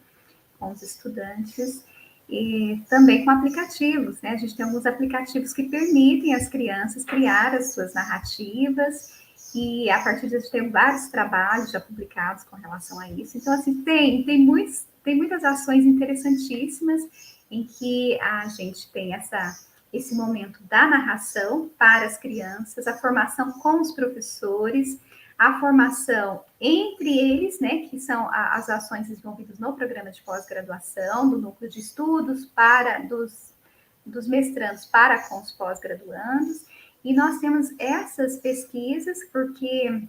com os estudantes, e também com aplicativos, né? A gente tem alguns aplicativos que permitem às crianças criar as suas narrativas, e a partir disso tem vários trabalhos já publicados com relação a isso. Então, assim, tem muitas ações interessantíssimas em que a gente tem esse momento da narração para as crianças, a formação com os professores, a formação entre eles, né, que são as ações desenvolvidas no programa de pós-graduação, do núcleo de estudos dos mestrandos para com os pós-graduandos, e nós temos essas pesquisas, porque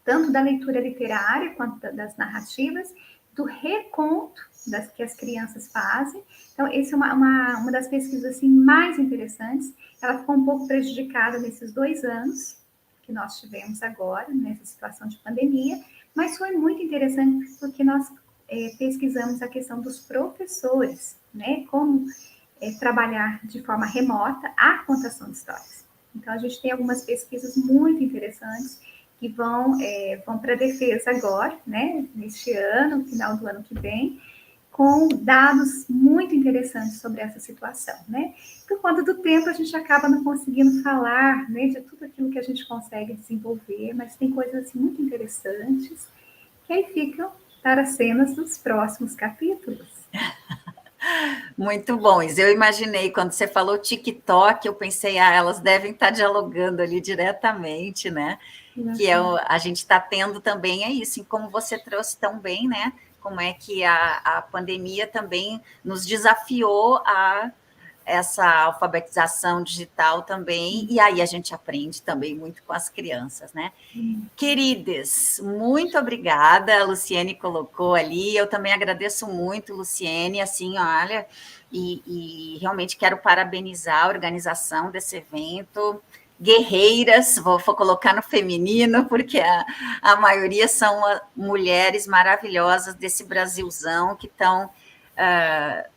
tanto da leitura literária quanto das narrativas, do reconto que as crianças fazem. Então, essa é uma das pesquisas assim, mais interessantes. Ela ficou um pouco prejudicada nesses 2 anos que nós tivemos agora, nessa situação de pandemia, mas foi muito interessante porque nós pesquisamos a questão dos professores, né? Como trabalhar de forma remota a contação de histórias. Então, a gente tem algumas pesquisas muito interessantes que vão para a defesa agora, né? Neste ano, no final do ano que vem, com dados muito interessantes sobre essa situação, né? Por conta do tempo, a gente acaba não conseguindo falar, né, de tudo aquilo que a gente consegue desenvolver, mas tem coisas assim, muito interessantes que aí ficam para as cenas dos próximos capítulos. Muito bom. Eu imaginei, quando você falou TikTok, eu pensei, elas devem estar dialogando ali diretamente, né? Que a gente está tendo também, é isso, e como você trouxe tão bem, né? Como é que a pandemia também nos desafiou a essa alfabetização digital também, e aí a gente aprende também muito com as crianças, né? Queridas, muito obrigada, a Luciene colocou ali, eu também agradeço muito, Luciene, assim, olha, e realmente quero parabenizar a organização desse evento, guerreiras, vou colocar no feminino, porque a maioria são mulheres maravilhosas desse Brasilzão que estão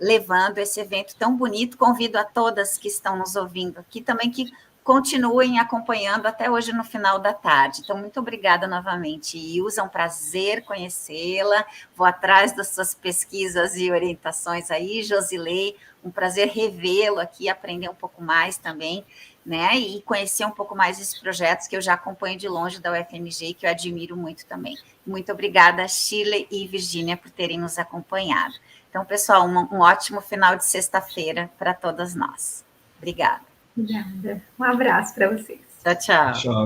levando esse evento tão bonito. Convido a todas que estão nos ouvindo aqui também que continuem acompanhando até hoje no final da tarde. Então, muito obrigada novamente, Ilza, um prazer conhecê-la, vou atrás das suas pesquisas e orientações aí, Josilei, um prazer revê-lo aqui, aprender um pouco mais também, né, e conhecer um pouco mais esses projetos que eu já acompanho de longe da UFMG, que eu admiro muito também. Muito obrigada, Shirley e Virgínia, por terem nos acompanhado. Então, pessoal, um ótimo final de sexta-feira para todas nós. Obrigada. Obrigada. Um abraço para vocês. Tchau, tchau. Tchau.